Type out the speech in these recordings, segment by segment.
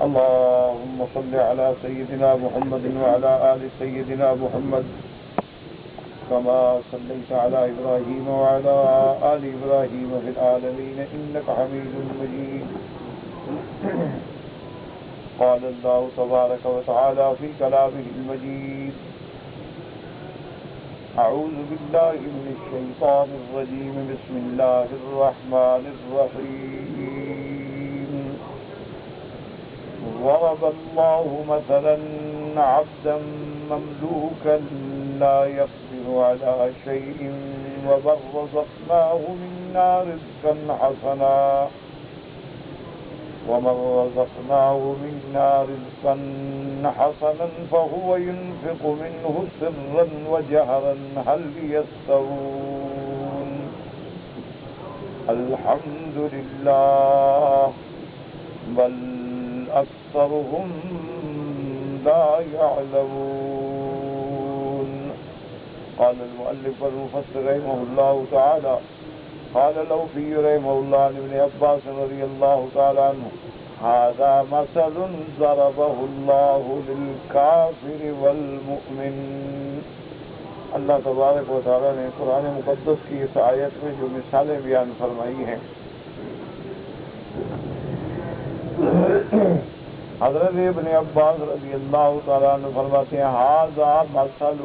اللهم صل على سيدنا محمد وعلى آل سيدنا محمد كما صليت على إبراهيم وعلى آل إبراهيم في العالمين إنك حميد مجيد. قال الله تبارك وتعالى في كلامه المجيد: أعوذ بالله من الشيطان الرجيم بسم الله الرحمن الرحيم. ضرب الله مثلا عبدا مملوكا لا يقدر على شيء ومن رزقناه منا رزقا حسنا فهو ينفق منه سرا وجهرا هل يستوون؟ الحمد لله بل أكثرهم لا يعلمون. قال المؤلف والمفسر رحمه الله تعالى: قال لوفي رحمه الله عن ابن عباس رضي الله تعالى عنه: هذا مثل ضربه الله للكافر والمؤمن. اللہ تبارک و تعالیٰ نے قرآن مقدس کی اس آیت میں جو مثالیں بیان فرمائی ہیں، حضرت ابن عباس رضی اللہ تعالیٰ عنہ فرماتے ہیں: ھذا مثل،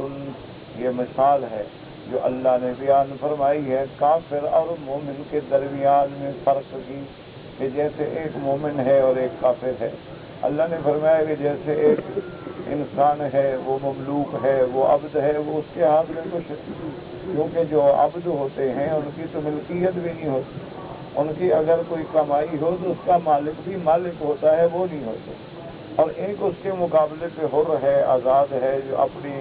یہ مثال ہے جو اللہ نے بیان فرمائی ہے کافر اور مومن کے درمیان میں فرق کی، کہ جیسے ایک مومن ہے اور ایک کافر ہے۔ اللہ نے فرمایا کہ جیسے ایک انسان ہے، وہ مملوک ہے، وہ عبد ہے، وہ اس کے ہاتھ میں کچھ، کیونکہ جو عبد ہوتے ہیں ان کی تو ملکیت بھی نہیں ہوتی، ان کی اگر کوئی کمائی ہو تو اس کا مالک بھی مالک ہوتا ہے، وہ نہیں ہوتا۔ اور ایک اس کے مقابلے پہ حر ہے، آزاد ہے، جو اپنی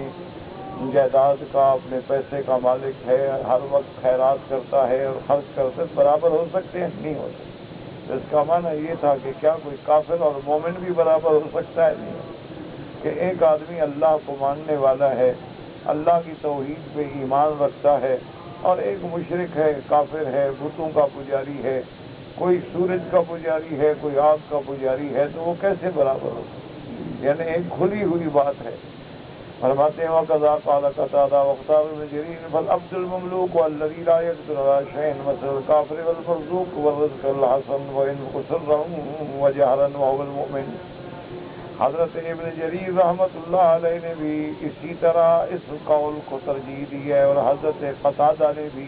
جائیداد کا، اپنے پیسے کا مالک ہے، ہر وقت خیرات کرتا ہے اور خرچ کرتے، برابر ہو سکتے ہیں؟ نہیں ہو سکتے۔ اس کا معنی یہ تھا کہ کیا کوئی کافر اور مومن بھی برابر ہو سکتا ہے؟ نہیں، کہ ایک آدمی اللہ کو ماننے والا ہے، اللہ کی توحید پہ ایمان رکھتا ہے، اور ایک مشرک ہے، کافر ہے، بتوں کا پجاری ہے، کوئی سورج کا پجاری ہے، کوئی آگ کا پجاری ہے، تو وہ کیسے برابر ہو؟ یعنی ایک کھلی ہوئی بات ہے۔ فرماتے ہیں: وَقَذَا قَالَ قَتَادَةُ وَاخْتَارَ ابْنُ جَرِيرٍ فَالْعَبْدُ الْمَمْلُوكُ الَّذِي لَا يَقْدِرُ عَلَى شَيْءٍ مَثَلُ الْكَافِرِ وَالْمَرْزُوقِ وَالرِّزْقُ الْحَسَنُ وَيُنْفِقُ سِرًّا وَجَهْرًا وَهُوَ الْمُؤْمِنُ۔ حضرت ابن جریر رحمۃ اللہ علیہ نے بھی اسی طرح اس قول کو ترجیح دی ہے، اور حضرت قتادہ نے بھی،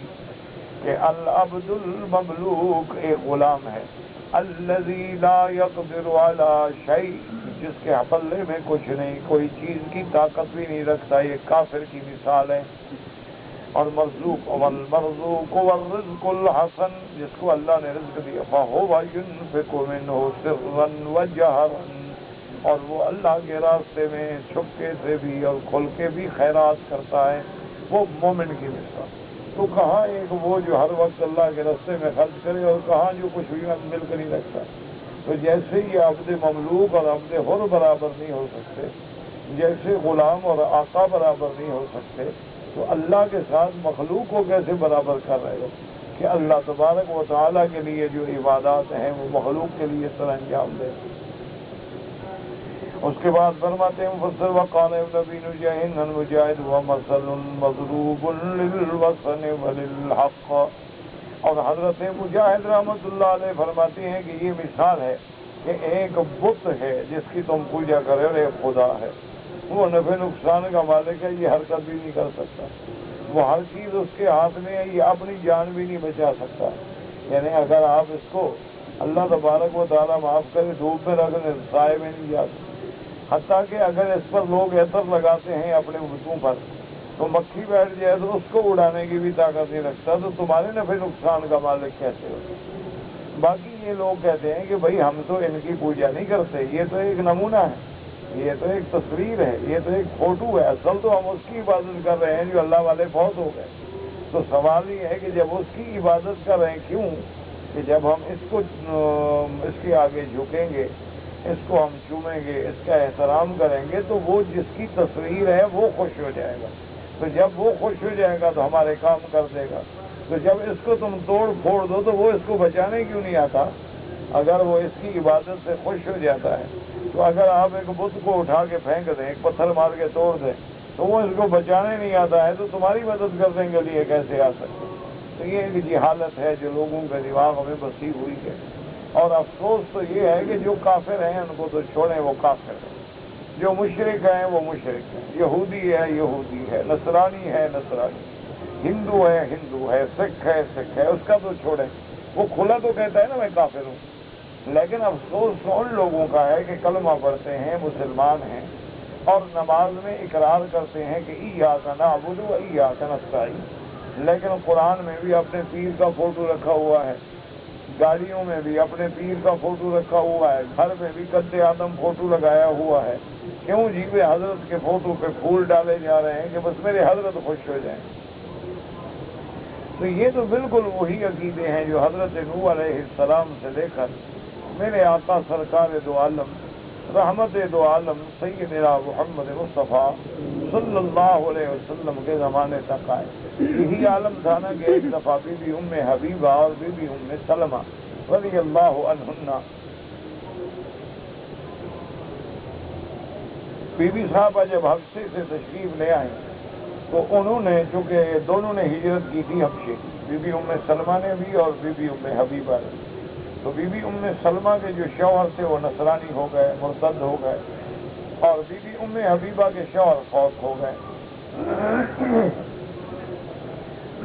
کہ العبد المملوک ایک غلام ہے، الذی لا یقدر علی شیء، جس کے پلے میں کچھ نہیں، کوئی چیز کی طاقت بھی نہیں رکھتا، یہ کافر کی مثال ہے۔ اور مرزوق والمرزوق والرزق الحسن، جس کو اللہ نے رزق دیا، فہو ینفق منہ سرا وجہرا، اور وہ اللہ کے راستے میں چھپکے سے بھی اور کھل کے بھی خیرات کرتا ہے، وہ مومن کی مثال۔ تو کہاں ایک وہ جو ہر وقت اللہ کے راستے میں خرچ کرے، اور کہاں جو کچھ بھی مل کر نہیں رکھتا۔ تو جیسے یہ عبد مملوک اور عبد حر برابر نہیں ہو سکتے، جیسے غلام اور آقا برابر نہیں ہو سکتے، تو اللہ کے ساتھ مخلوق کو کیسے برابر کر رہے ہو؟ کہ اللہ تبارک و تعالیٰ کے لیے جو عبادات ہیں وہ مخلوق کے لیے سر انجام دے۔ اس کے بعد فرماتے ہیں مفسر: وقال ابن ابی نجیح المجاہد ومثل مضروب للوطن وللحق۔ اور حضرت مجاہد رحمۃ اللہ علیہ فرماتے ہیں کہ یہ مثال ہے کہ ایک بت ہے جس کی تم پوجا کرے، اور ایک خدا ہے، وہ نفع نقصان کا مالک ہے، یہ حرکت بھی نہیں کر سکتا، وہ ہر چیز اس کے ہاتھ میں ہے، یہ اپنی جان بھی نہیں بچا سکتا۔ یعنی اگر آپ اس کو اللہ تبارک و تعالیٰ معاف کرے دھوپ میں رکھ دیں، سائے میں نہیں جاتے، حتیٰ کہ اگر اس پر لوگ عطر لگاتے ہیں اپنے بتوں پر، تو مکھی بیٹھ جائے تو اس کو اڑانے کی بھی طاقت نہیں رکھتا، تو تمہارے نفع نقصان کا مالک کیسے ہو؟ باقی یہ لوگ کہتے ہیں کہ بھائی ہم تو ان کی پوجا نہیں کرتے، یہ تو ایک نمونہ ہے، یہ تو ایک تصویر ہے، یہ تو ایک فوٹو ہے، اصل تو ہم اس کی عبادت کر رہے ہیں جو اللہ والے فوت ہو گئے۔ تو سوال یہ ہے کہ جب اس کی عبادت کر رہے ہیں، کیوں کہ جب ہم اس کے آگے جھکیں گے، اس کو ہم چومیں گے، اس کا احترام کریں گے، تو وہ جس کی تصویر ہے وہ خوش ہو جائے گا، تو جب وہ خوش ہو جائے گا تو ہمارے کام کر دے گا۔ تو جب اس کو تم توڑ پھوڑ دو تو وہ اس کو بچانے کیوں نہیں آتا؟ اگر وہ اس کی عبادت سے خوش ہو جاتا ہے تو اگر آپ ایک بت کو اٹھا کے پھینک دیں، ایک پتھر مار کے توڑ دیں، تو وہ اس کو بچانے نہیں آتا ہے تو تمہاری مدد کرنے کے لیے کیسے آ سکتے؟ تو یہ ایک جہالت ہے جو لوگوں کے دماغ میں بسی ہوئی ہے، اور افسوس تو یہ ہے کہ جو کافر ہیں ان کو تو چھوڑیں، وہ کافر ہیں، جو مشرک ہیں وہ مشرک ہیں، یہودی ہے یہودی ہے، نصرانی ہے نصرانی، ہندو ہے ہندو ہے، سکھ ہے، اس کا تو چھوڑیں، وہ کھلا تو کہتا ہے نا میں کافر ہوں۔ لیکن افسوس ان لوگوں کا ہے کہ کلمہ پڑھتے ہیں، مسلمان ہیں، اور نماز میں اقرار کرتے ہیں کہ ایاک نعبد و ایاک نستعین، لیکن قرآن میں بھی اپنے پیر کا فوٹو رکھا ہوا ہے، گاڑیوں میں بھی اپنے پیر کا فوٹو رکھا ہوا ہے، گھر میں بھی قد آدم فوٹو لگایا ہوا ہے۔ کیوں جی؟ وہ حضرت کے فوٹو پہ پھول ڈالے جا رہے ہیں کہ بس میرے حضرت خوش ہو جائیں۔ تو یہ تو بالکل وہی عقیدے ہیں جو حضرت نوح علیہ السلام سے لے کر میرے آقا سرکار دو عالم رحمت دو عالم سیدنا محمد مصطفیٰ صلی اللہ علیہ وسلم کے زمانے تک آئے۔ یہی عالم تھا نا کہ ایک دفعہ بی بی ام حبیبہ اور بی بی ام سلمہ رضی اللہ عنہن، بی بی صاحبہ جب حبشے سے تشریف لے آئیں تو انہوں نے، چونکہ دونوں نے ہجرت کی تھی حبشے کی، بی بی ام سلمہ نے بھی اور بی بی ام حبیبہ نے، تو بی بی ام سلمہ کے جو شوہر تھے وہ نصرانی ہو گئے، مرتد ہو گئے، اور بی بی ام حبیبہ کے شوہر فوت ہو گئے۔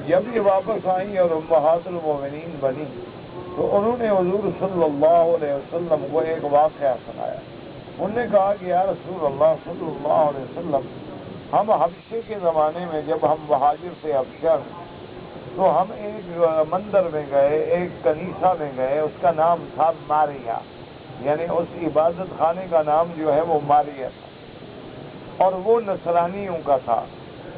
جب یہ واپس آئیں اور امہات المومنین بنی تو انہوں نے حضور صلی اللہ علیہ وسلم کو ایک واقعہ سنایا۔ انہوں نے کہا کہ یا رسول اللہ صلی اللہ علیہ وسلم، ہم حبشے کے زمانے میں جب ہم مہاجر سے حبشہ تو ہم ایک مندر میں گئے، ایک کنیسہ میں گئے، اس کا نام تھا ماریا، یعنی اس عبادت خانے کا نام جو ہے وہ ماریا تھا، اور وہ نصرانیوں کا تھا،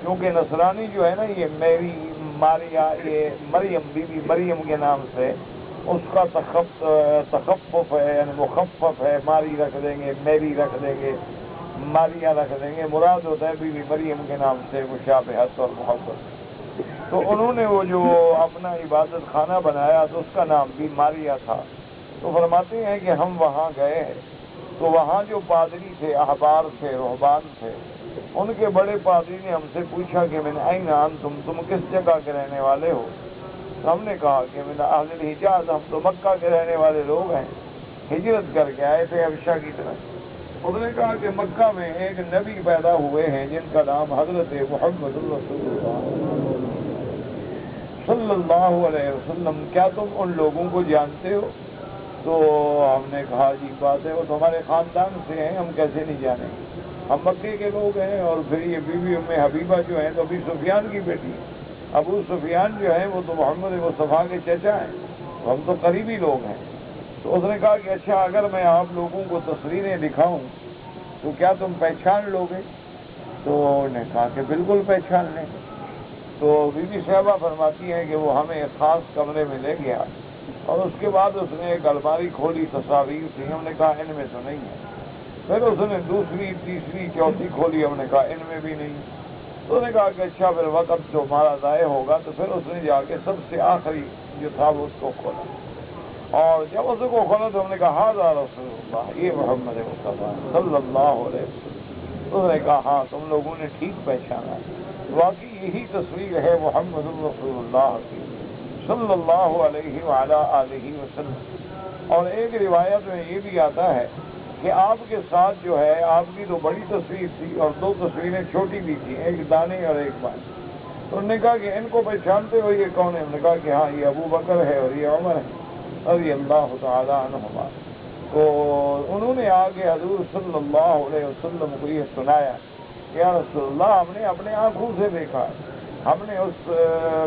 کیونکہ نصرانی جو ہے نا یہ میری ماریا، یہ مریم، بی بی مریم کے نام سے اس کا تخفف ہے، یعنی مخفف ہے، ماری رکھ دیں گے، میری رکھ دیں گے، ماریا رکھ دیں گے، مراد ہوتا ہے بی بی مریم کے نام سے مشابہت اور محبت۔ تو انہوں نے وہ جو اپنا عبادت خانہ بنایا تو اس کا نام بھی ماریا تھا۔ تو فرماتے ہیں کہ ہم وہاں گئے تو وہاں جو پادری تھے، احبار تھے، رہبان تھے، ان کے بڑے پادری نے ہم سے پوچھا کہ من این انتم، تم کس جگہ کے رہنے والے ہو؟ تو ہم نے کہا کہ من اہل الحجاز، ہم تو مکہ کے رہنے والے لوگ ہیں، ہجرت کر کے آئے تھے حبشہ کی طرف۔ انہوں نے کہا کہ مکہ میں ایک نبی پیدا ہوئے ہیں جن کا نام حضرت محمد رسول اللہ صلی اللہ علیہ وسلم، کیا تم ان لوگوں کو جانتے ہو؟ تو ہم نے کہا جی بات ہے، وہ تو ہمارے خاندان سے ہیں، ہم کیسے نہیں جانیں گے، ہم مکے کے لوگ ہیں، اور پھر یہ بی بی ام حبیبہ جو ہیں تو ابو سفیان کی بیٹی ہے، ابو سفیان جو ہیں وہ تو محمد مصطفیٰ کے چچا ہیں، تو ہم تو قریبی لوگ ہیں۔ تو اس نے کہا کہ اچھا اگر میں آپ لوگوں کو تصویریں دکھاؤں تو کیا تم پہچان لو گے؟ تو انہوں نے کہا کہ بالکل پہچان لیں۔ تو بی بی صاحبہ فرماتی ہیں کہ وہ ہمیں ایک خاص کمرے میں لے گیا، اور اس کے بعد اس نے ایک الماری کھولی، تصاویر تھی، ہم نے کہا ان میں تو نہیں ہے۔ پھر اس نے دوسری، تیسری، چوتھی کھولی، ہم نے کہا ان میں بھی نہیں۔ تو اس نے کہا کہ اچھا پھر وقت جو ہمارا ضائع ہوگا، تو پھر اس نے جا کے سب سے آخری جو تھا وہ اس کو کھولا، اور جب اس کو کھولا تو ہم نے کہا ھذا رسول اللہ، یہ محمد مصطفیٰ صلی اللہ علیہ وسلم۔ تو اس نے کہا ہاں تم لوگوں نے ٹھیک پہچانا، واقعی یہی تصویر ہے محمد رسول اللہ کی صلی اللہ علیہ وعلی آلہ وسلم۔ اور ایک روایت میں یہ بھی آتا ہے کہ آپ کے ساتھ جو ہے آپ کی تو بڑی تصویر تھی اور دو تصویریں چھوٹی بھی تھیں، ایک دانے اور ایک بائیں۔ تو انہوں نے کہا کہ ان کو پہچانتے ہو یہ کون ہے؟ ہم نے کہا کہ ہاں یہ ابو بکر ہے اور یہ عمر ہے رضی اللہ تعالیٰ عنہما۔ تو انہوں نے آگے حضور صلی اللہ علیہ وسلم کو یہ سنایا کہ یا رسول اللہ، ہم نے اپنے آنکھوں سے دیکھا، ہم نے اس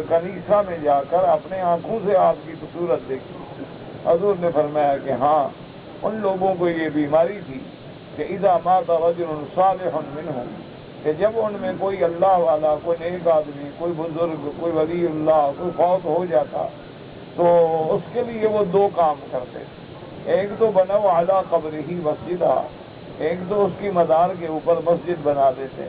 کنیسہ میں جا کر اپنے آنکھوں سے آپ کی صورت دیکھی۔ حضور نے فرمایا کہ ہاں ان لوگوں کو یہ بیماری تھی کہ اذا مات رجل صالح منہم، کہ جب ان میں کوئی اللہ والا، کوئی نیک آدمی، کوئی بزرگ، کوئی ولی اللہ، کوئی فوت ہو جاتا تو اس کے لیے وہ دو کام کرتے تھے، ایک تو بنو علی قبرہ مسجدہ، ایک تو اس کی مزار کے اوپر مسجد بنا دیتے،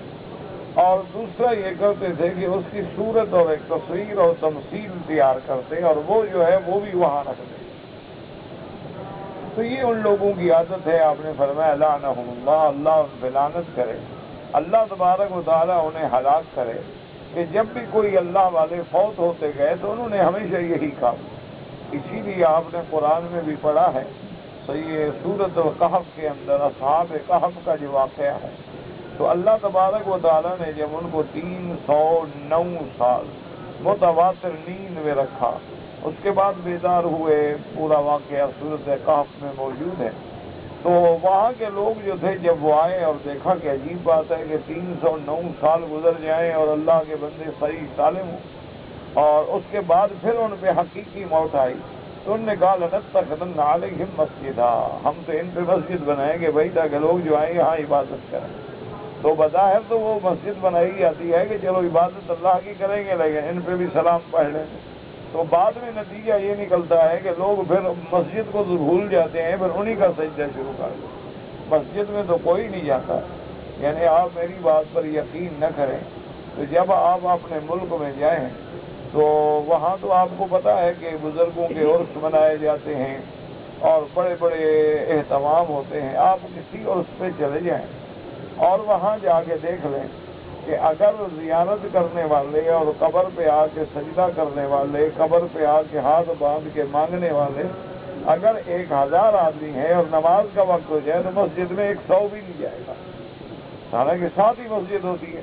اور دوسرا یہ کرتے تھے کہ اس کی صورت اور ایک تصویر اور تمثیل تیار کرتے اور وہ جو ہے وہ بھی وہاں رکھ دیتے۔ تو یہ ان لوگوں کی عادت ہے. آپ نے فرمایا لعنہم اللہ، اللہ ان پہ لعنت کرے، اللہ تبارک و تعالیٰ انہیں ہلاک کرے کہ جب بھی کوئی اللہ والے فوت ہوتے گئے تو انہوں نے ہمیشہ یہی کہا. اسی لیے آپ نے قرآن میں بھی پڑھا ہے، صحیح سورۃ الکہف کے اندر اصحاب کہف کا جو واقعہ ہے، تو اللہ تبارک و تعالیٰ نے جب ان کو 309 سال متواتر نیند میں رکھا، اس کے بعد بیدار ہوئے، پورا واقعہ سورۃ کہف میں موجود ہے. تو وہاں کے لوگ جو تھے جب وہ آئے اور دیکھا کہ عجیب بات ہے کہ 309 سال گزر جائیں اور اللہ کے بندے صحیح سالم ہوں، اور اس کے بعد پھر ان پہ حقیقی موت آئی، تو انہوں نے کہا لنتخذن علیہم مسجدا، ہم تو ان پہ مسجد بنائیں گے بھائی تاکہ لوگ جو آئیں یہاں عبادت کریں. تو بظاہر تو وہ مسجد بنائی جاتی ہے کہ چلو عبادت اللہ کی کریں گے لیکن ان پہ بھی سلام پڑھ لیں گے. تو بعد میں نتیجہ یہ نکلتا ہے کہ لوگ پھر مسجد کو تو بھول جاتے ہیں، پھر انہی کا سجدہ شروع کر دیں. مسجد میں تو کوئی نہیں جاتا. یعنی آپ میری بات پر یقین نہ کریں، تو جب آپ اپنے ملک میں جائیں تو وہاں تو آپ کو پتا ہے کہ بزرگوں کے عرس منائے جاتے ہیں اور بڑے بڑے اہتمام ہوتے ہیں. آپ کسی عرس پہ چلے جائیں اور وہاں جا کے دیکھ لیں کہ اگر زیارت کرنے والے اور قبر پہ آ کے سجدہ کرنے والے، قبر پہ آ کے ہاتھ باندھ کے مانگنے والے اگر 1000 آدمی ہیں اور نماز کا وقت ہو جائے تو مسجد میں 100 بھی نہیں جائے گا. حالانکہ ساتھ ہی مسجد ہوتی ہے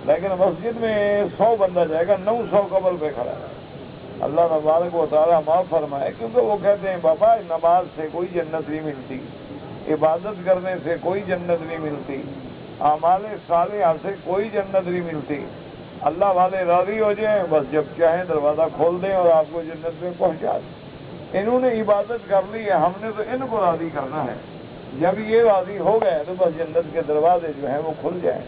لیکن مسجد میں 100 بندہ جائے گا، 900 قبر پہ کھڑا ہے. اللہ تبارک و تعالیٰ معاف فرمائے، کیونکہ وہ کہتے ہیں بابا نماز سے کوئی جنت نہیں ملتی، عبادت کرنے سے کوئی جنت نہیں ملتی، اعمال صالحہ سے کوئی جنت نہیں ملتی. اللہ والے راضی ہو جائیں بس جب چاہیں دروازہ کھول دیں اور آپ کو جنت میں پہنچا دیں. انہوں نے عبادت کر لی ہے، ہم نے تو ان کو راضی کرنا ہے. جب یہ راضی ہو گئے تو بس جنت کے دروازے جو ہیں وہ کھل جائیں.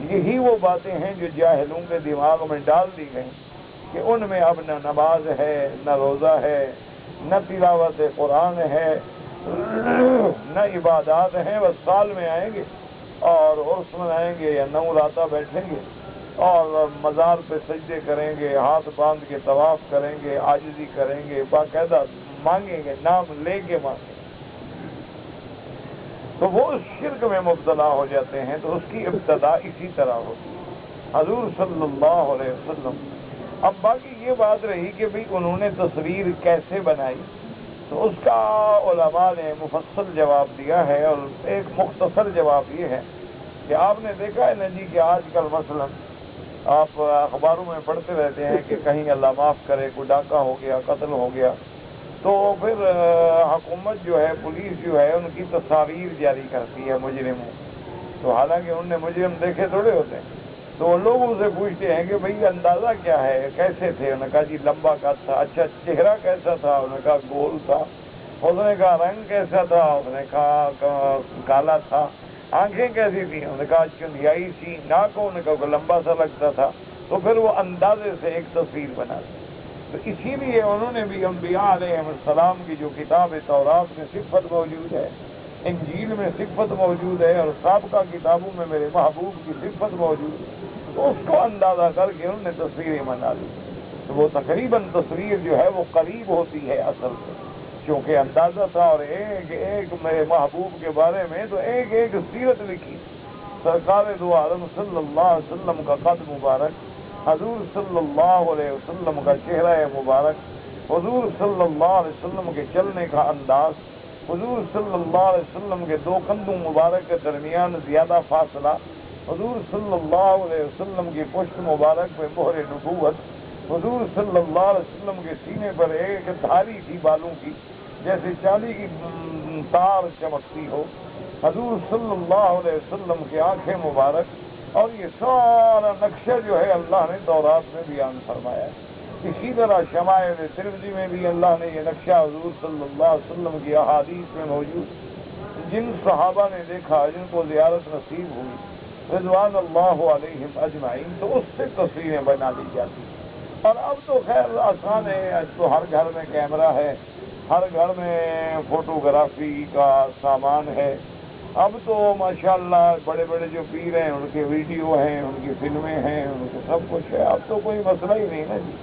یہی وہ باتیں ہیں جو جاہلوں کے دماغ میں ڈال دی گئیں کہ ان میں اب نہ نماز ہے، نہ روزہ ہے، نہ تلاوت قرآن ہے، نہ عبادات ہیں. بس سال میں آئیں گے اور عرس منائیں گے یا 9 راتہ بیٹھیں گے اور مزار پہ سجدے کریں گے، ہاتھ باندھ کے طواف کریں گے، عاجزی کریں گے، باقاعدہ مانگیں گے، نام لے کے مانگیں گے. تو وہ اس شرک میں مبتلا ہو جاتے ہیں. تو اس کی ابتدا اسی طرح ہوتی ہے حضور صلی اللہ علیہ وسلم. اب باقی یہ بات رہی کہ بھئی انہوں نے تصویر کیسے بنائی، تو اس کا علماء نے مفصل جواب دیا ہے، اور ایک مختصر جواب یہ ہے کہ آپ نے دیکھا ہے نا جی کہ آج کل مثلا آپ اخباروں میں پڑھتے رہتے ہیں کہ کہیں اللہ معاف کرے کوئی ڈاکہ ہو گیا، قتل ہو گیا، تو پھر حکومت جو ہے، پولیس جو ہے، ان کی تصاویر جاری کرتی ہے مجرموں. تو حالانکہ انہوں نے مجرم دیکھے تھوڑے ہوتے ہیں. تو وہ لوگ ان سے پوچھتے ہیں کہ بھئی اندازہ کیا ہے، کیسے تھے؟ انہوں نے کہا جی لمبا قد تھا. اچھا چہرہ کیسا تھا؟ انہوں نے کہا گول تھا. اس نے کہا رنگ کیسا تھا؟ اس نے کہا کالا تھا. آنکھیں کیسی تھیں؟ انہوں نے کہا چندیائی سی. ناک انہوں نے کہا لمبا سا لگتا تھا. تو پھر وہ اندازے سے ایک تصویر بنا دی. تو اسی لیے انہوں نے بھی انبیاء علیہ السلام کی جو کتاب تورات میں صفت موجود ہے، انجیل میں صفت موجود ہے، اور سابقہ کتابوں میں میرے محبوب کی صفت موجود ہے، تو اس کو اندازہ کر کے انہوں نے تصویریں بنا لی. تو وہ تقریباً تصویر جو ہے وہ قریب ہوتی ہے اصل سے، کیونکہ اندازہ تھا. اور ایک ایک میرے محبوب کے بارے میں تو ایک ایک سیرت لکھی. سرکار دو عالم صلی اللہ علیہ وسلم کا قد مبارک، حضور صلی اللہ علیہ وسلم کا چہرہ مبارک، حضور صلی اللہ علیہ وسلم کے چلنے کا انداز، حضور صلی اللہ علیہ وسلم کے 2 کندھوں مبارک کے درمیان زیادہ فاصلہ، حضور صلی اللہ علیہ وسلم کی پشت مبارک پہ مہر نبوت، حضور صلی اللہ علیہ وسلم کے سینے پر ایک دھاری تھی بالوں کی جیسے چاندی کی تار چمکتی ہو، حضور صلی اللہ علیہ وسلم کی آنکھیں مبارک. اور یہ سارا نقشہ جو ہے اللہ نے تورات میں بیان فرمایا ہے. اسی طرح شمائل ترمذی میں بھی اللہ نے یہ نقشہ حضور صلی اللہ علیہ وسلم کی احادیث میں موجود. جن صحابہ نے دیکھا، جن کو زیارت نصیب ہوئی رضوان اللہ علیہم اجمعین، تو اس سے تصویریں بنا لی جاتی. اور اب تو خیر آسان ہے، اب تو ہر گھر میں کیمرہ ہے، ہر گھر میں فوٹوگرافی کا سامان ہے. اب تو ماشاءاللہ بڑے بڑے جو پیر ہیں ان کے ویڈیو ہیں، ان کی فلمیں ہیں، ان کے سب کچھ ہے. اب تو کوئی مسئلہ ہی نہیں نا جی.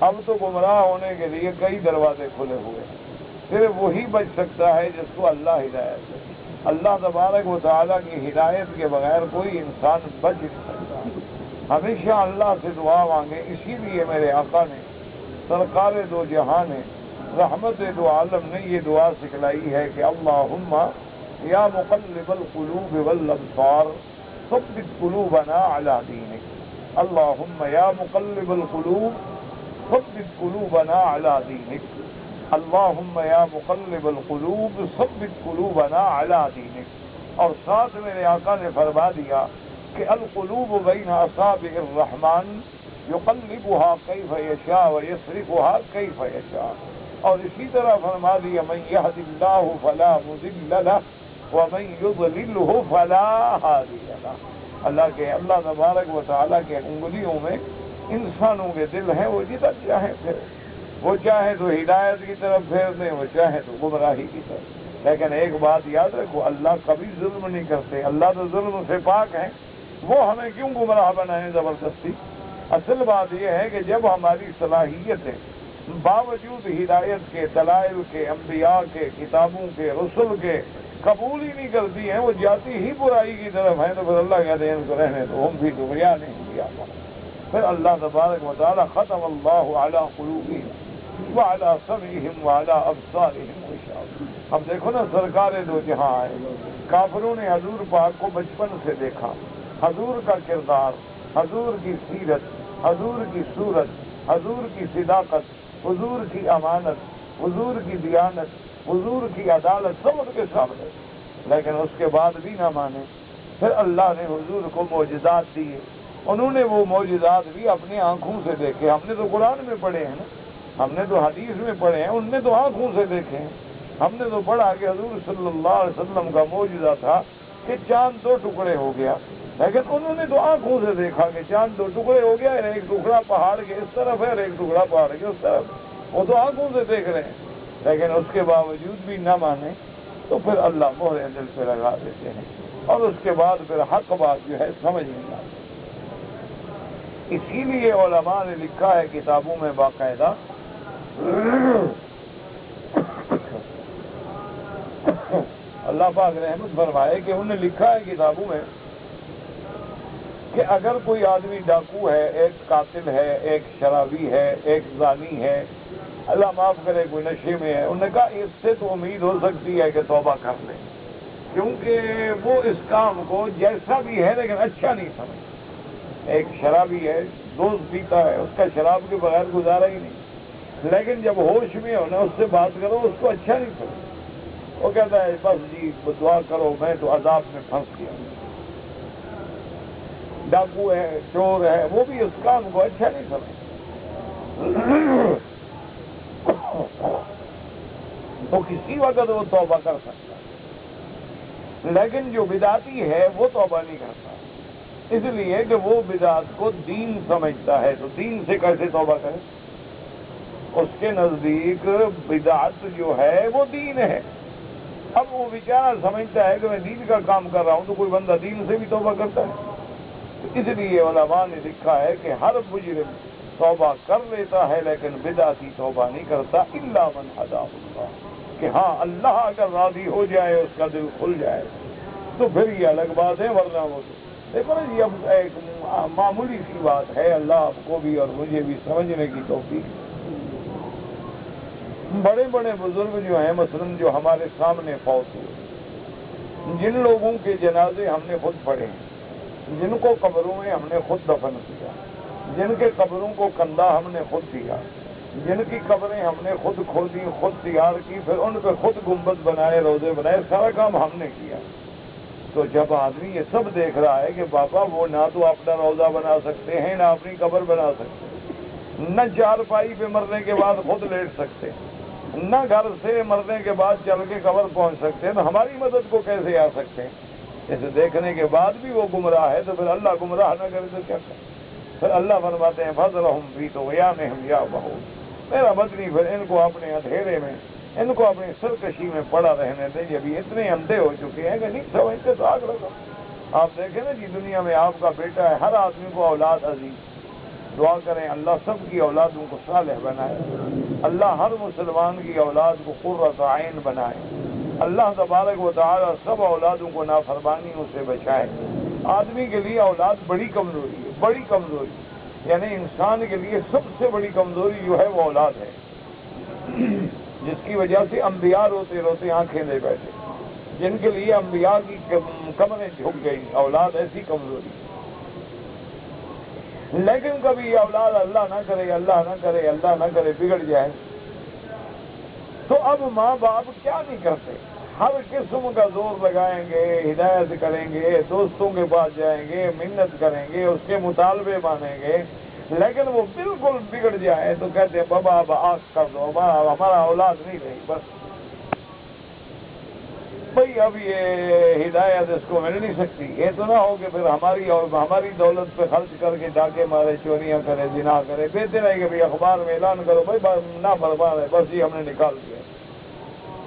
اب تو گمراہ ہونے کے لیے کئی دروازے کھلے ہوئے ہیں. صرف وہی بچ سکتا ہے جس کو اللہ ہدایت دے۔ اللہ تبارک و تعالیٰ کی ہدایت کے بغیر کوئی انسان بچ نہیں سکتا۔ ہمیشہ اللہ سے دعا مانگے، اسی لیے میرے آقا نے سرکار دو جہاں نے رحمت دو عالم نے یہ دعا سکھلائی ہے کہ اللہم یا مقلب القلوب والابصار ثبت قلوبنا علی دینک، اللہم یا مقلب القلوب ثبت قلوبنا علی دینک، اللہم یا مقلب القلوب ثبت قلوبنا علی دینک۔ اور ساتھ میرے آقا نے فرما دیا کہ القلوب بین اصابع الرحمن یقلبها کیف یشاء ویصرفها کیف یشاء، اور اسی طرح فرما دیا من یہد اللہ فلا مضل لہ ومن یضللہ فلا ہادی لہ۔ اللہ تبارک و تعالیٰ کے انگلیوں میں انسانوں کے دل ہیں، وہ جدھر چاہیں پھر، وہ چاہے تو ہدایت کی طرف پھیر دیں، وہ چاہے تو گمراہی کی طرف۔ لیکن ایک بات یاد رکھو، اللہ کبھی ظلم نہیں کرتے، اللہ تو ظلم سے پاک ہیں، وہ ہمیں کیوں گمراہ بنائیں زبردستی؟ اصل بات یہ ہے کہ جب ہماری صلاحیتیں باوجود ہدایت کے، دلائل کے، انبیاء کے، کتابوں کے، رسل کے قبول ہی نہیں کرتی ہیں، وہ جاتی ہی برائی کی طرف ہیں، تو پھر اللہ کہتے ہیں ان کو رہنے تو ہم بھی دنیا نہیں دیا۔ پھر اللہ تبارک و تعالی ختم اللہ علی قلوبہم وعلی سمعہم وعلی ابصارہم غشاوہ۔ اب دیکھو نا، سرکار دو جہاں آئے، کافروں نے حضور پاک کو بچپن سے دیکھا، حضور کا کردار، حضور کی سیرت، حضور کی صورت، حضور کی صداقت، حضور کی امانت، حضور کی دیانت، حضور کی عدالت سب ان کے سامنے، لیکن اس کے بعد بھی نہ مانے۔ پھر اللہ نے حضور کو معجزات دیے، انہوں نے وہ معجزات بھی اپنی آنکھوں سے دیکھے۔ ہم نے تو قرآن میں پڑھے ہیں نا، ہم نے تو حدیث میں پڑھے ہیں، ان نے تو آنکھوں سے دیکھے ہیں۔ ہم نے تو پڑھا کہ حضور صلی اللہ علیہ وسلم کا معجزہ تھا کہ چاند دو ٹکڑے ہو گیا، لیکن انہوں نے تو آنکھوں سے دیکھا کہ چاند دو ٹکڑے ہو گیا، ایک ٹکڑا پہاڑ کے اس طرف ہے اور ایک ٹکڑا پہاڑ کے اس طرف، وہ تو آنکھوں سے دیکھ رہے ہیں، لیکن اس کے باوجود بھی نہ مانے تو پھر اللہ مہر دل پہ لگا دیتے ہیں، اور اس کے بعد پھر حق بات جو ہے سمجھ نہیں آتی۔ اسی لیے علماء نے لکھا ہے کتابوں میں باقاعدہ، اللہ پاک رحمت فرمائے کہ انہوں نے لکھا ہے کتابوں میں کہ اگر کوئی آدمی ڈاکو ہے، ایک قاتل ہے، ایک شرابی ہے، ایک زانی ہے، اللہ معاف کرے کوئی نشے میں ہے، انہوں نے کہا اس سے تو امید ہو سکتی ہے کہ توبہ کر لے، کیونکہ وہ اس کام کو جیسا بھی ہے لیکن اچھا نہیں سمجھتا۔ ایک شرابی ہے، دوست پیتا ہے، اس کا شراب کے بغیر گزارا ہی نہیں، لیکن جب ہوش میں ہو نا اس سے بات کرو اس کو اچھا نہیں سمجھتا، وہ کہتا ہے بس جی دعا کرو میں تو عذاب میں پھنس گیا۔ ڈاکو ہے، چور ہے، وہ بھی اس کام کو اچھا نہیں سمجھتا، تو کسی وقت وہ توبہ کر سکتا ہے، لیکن جو بدعتی ہے وہ توبہ نہیں کرتا، اس لیے کہ وہ بدعت کو دین سمجھتا ہے، تو دین سے کیسے توبہ کرے؟ اس کے نزدیک بدعت جو ہے وہ دین ہے۔ اب وہ بیچارہ سمجھتا ہے کہ میں دین کا کام کر رہا ہوں، تو کوئی بندہ دین سے بھی توبہ کرتا ہے۔ اس لیے علماء نے لکھا ہے کہ ہر مجرم توبہ کر لیتا ہے لیکن بدعتی توبہ نہیں کرتا، الا من ہداہ اللہ، کہ ہاں اللہ اگر راضی ہو جائے، اس کا دل کھل جائے تو پھر یہ الگ بات ہے، ورنہ وہ دیکھو نا یہ اب ایک معمولی سی بات ہے، اللہ آپ کو بھی اور مجھے بھی سمجھنے کی توفیق۔ بڑے بڑے بزرگ جو ہیں، مثلاً جو ہمارے سامنے فوت ہوئے، جن لوگوں کے جنازے ہم نے خود پڑھے ہیں، جن کو قبروں میں ہم نے خود دفن کیا، جن کے قبروں کو کندھا ہم نے خود دیا، جن کی قبریں ہم نے خود کھودی، خود تیار کی، پھر ان پہ خود گنبد بنائے، روزے بنائے، سارا کام ہم نے کیا، تو جب آدمی یہ سب دیکھ رہا ہے کہ بابا وہ نہ تو اپنا روزہ بنا سکتے ہیں، نہ اپنی قبر بنا سکتے، نہ چارپائی پہ مرنے کے بعد خود لیٹ سکتے، نہ گھر سے مرنے کے بعد چل کے قبر پہنچ سکتے ہیں، تو ہماری مدد کو کیسے آ سکتے ہیں؟ اسے دیکھنے کے بعد بھی وہ گمراہ ہے، تو پھر اللہ گمراہ نہ کرے تو کیا کرے؟ پھر اللہ فرماتے ہیں فَذَرْهُمْ فِي طُغْيَانِهِمْ يَعْمَهُونَ، میرا بدنی پھر ان کو اپنے اندھیرے میں، ان کو اپنی سرکشی میں پڑا رہنے دیں، جب یہ اتنے اندھے ہو چکے ہیں کہ نہیں سمجھتے تو آگ لگا۔ آپ دیکھیں نا جی، دنیا میں آپ کا بیٹا ہے، ہر آدمی کو اولاد عزیز، دعا کریں اللہ سب کی اولادوں کو صالح بنائے۔ اللہ ہر مسلمان کی اولاد کو قرۃ عین بنائے، اللہ تبارک و تعالی سب اولادوں کو نافرمانیوں سے بچائے۔ آدمی کے لیے اولاد بڑی کمزوری ہے، بڑی کمزوری، یعنی انسان کے لیے سب سے بڑی کمزوری جو ہے وہ اولاد ہے، جس کی وجہ سے انبیاء روتے روتے آنکھیں لے بیٹھے، جن کے لیے انبیاء کی کمریں جھک گئی، اولاد ایسی کمزوری۔ لیکن کبھی اولاد اللہ نہ کرے، اللہ نہ کرے، اللہ نہ کرے بگڑ جائے، تو اب ماں باپ کیا نہیں کرتے، ہر قسم کا زور لگائیں گے، ہدایت کریں گے، دوستوں کے پاس جائیں گے، منت کریں گے، اس کے مطالبے مانیں گے، لیکن وہ بالکل بگڑ جائے تو کہتے ہیں بابا اب آس کر دو، ہمارا اولاد نہیں رہی، بس بھئی اب یہ ہدایت اس کو مل نہیں سکتی، یہ تو نہ ہو کہ پھر ہماری دولت پہ خرچ کر کے ڈاکے مارے، چوریاں کرے، زنا کرے، بہتر ہے کہ بھئی اخبار میں اعلان کرو بھئی نہ فرمان ہے، بس یہ ہم نے نکال دیا۔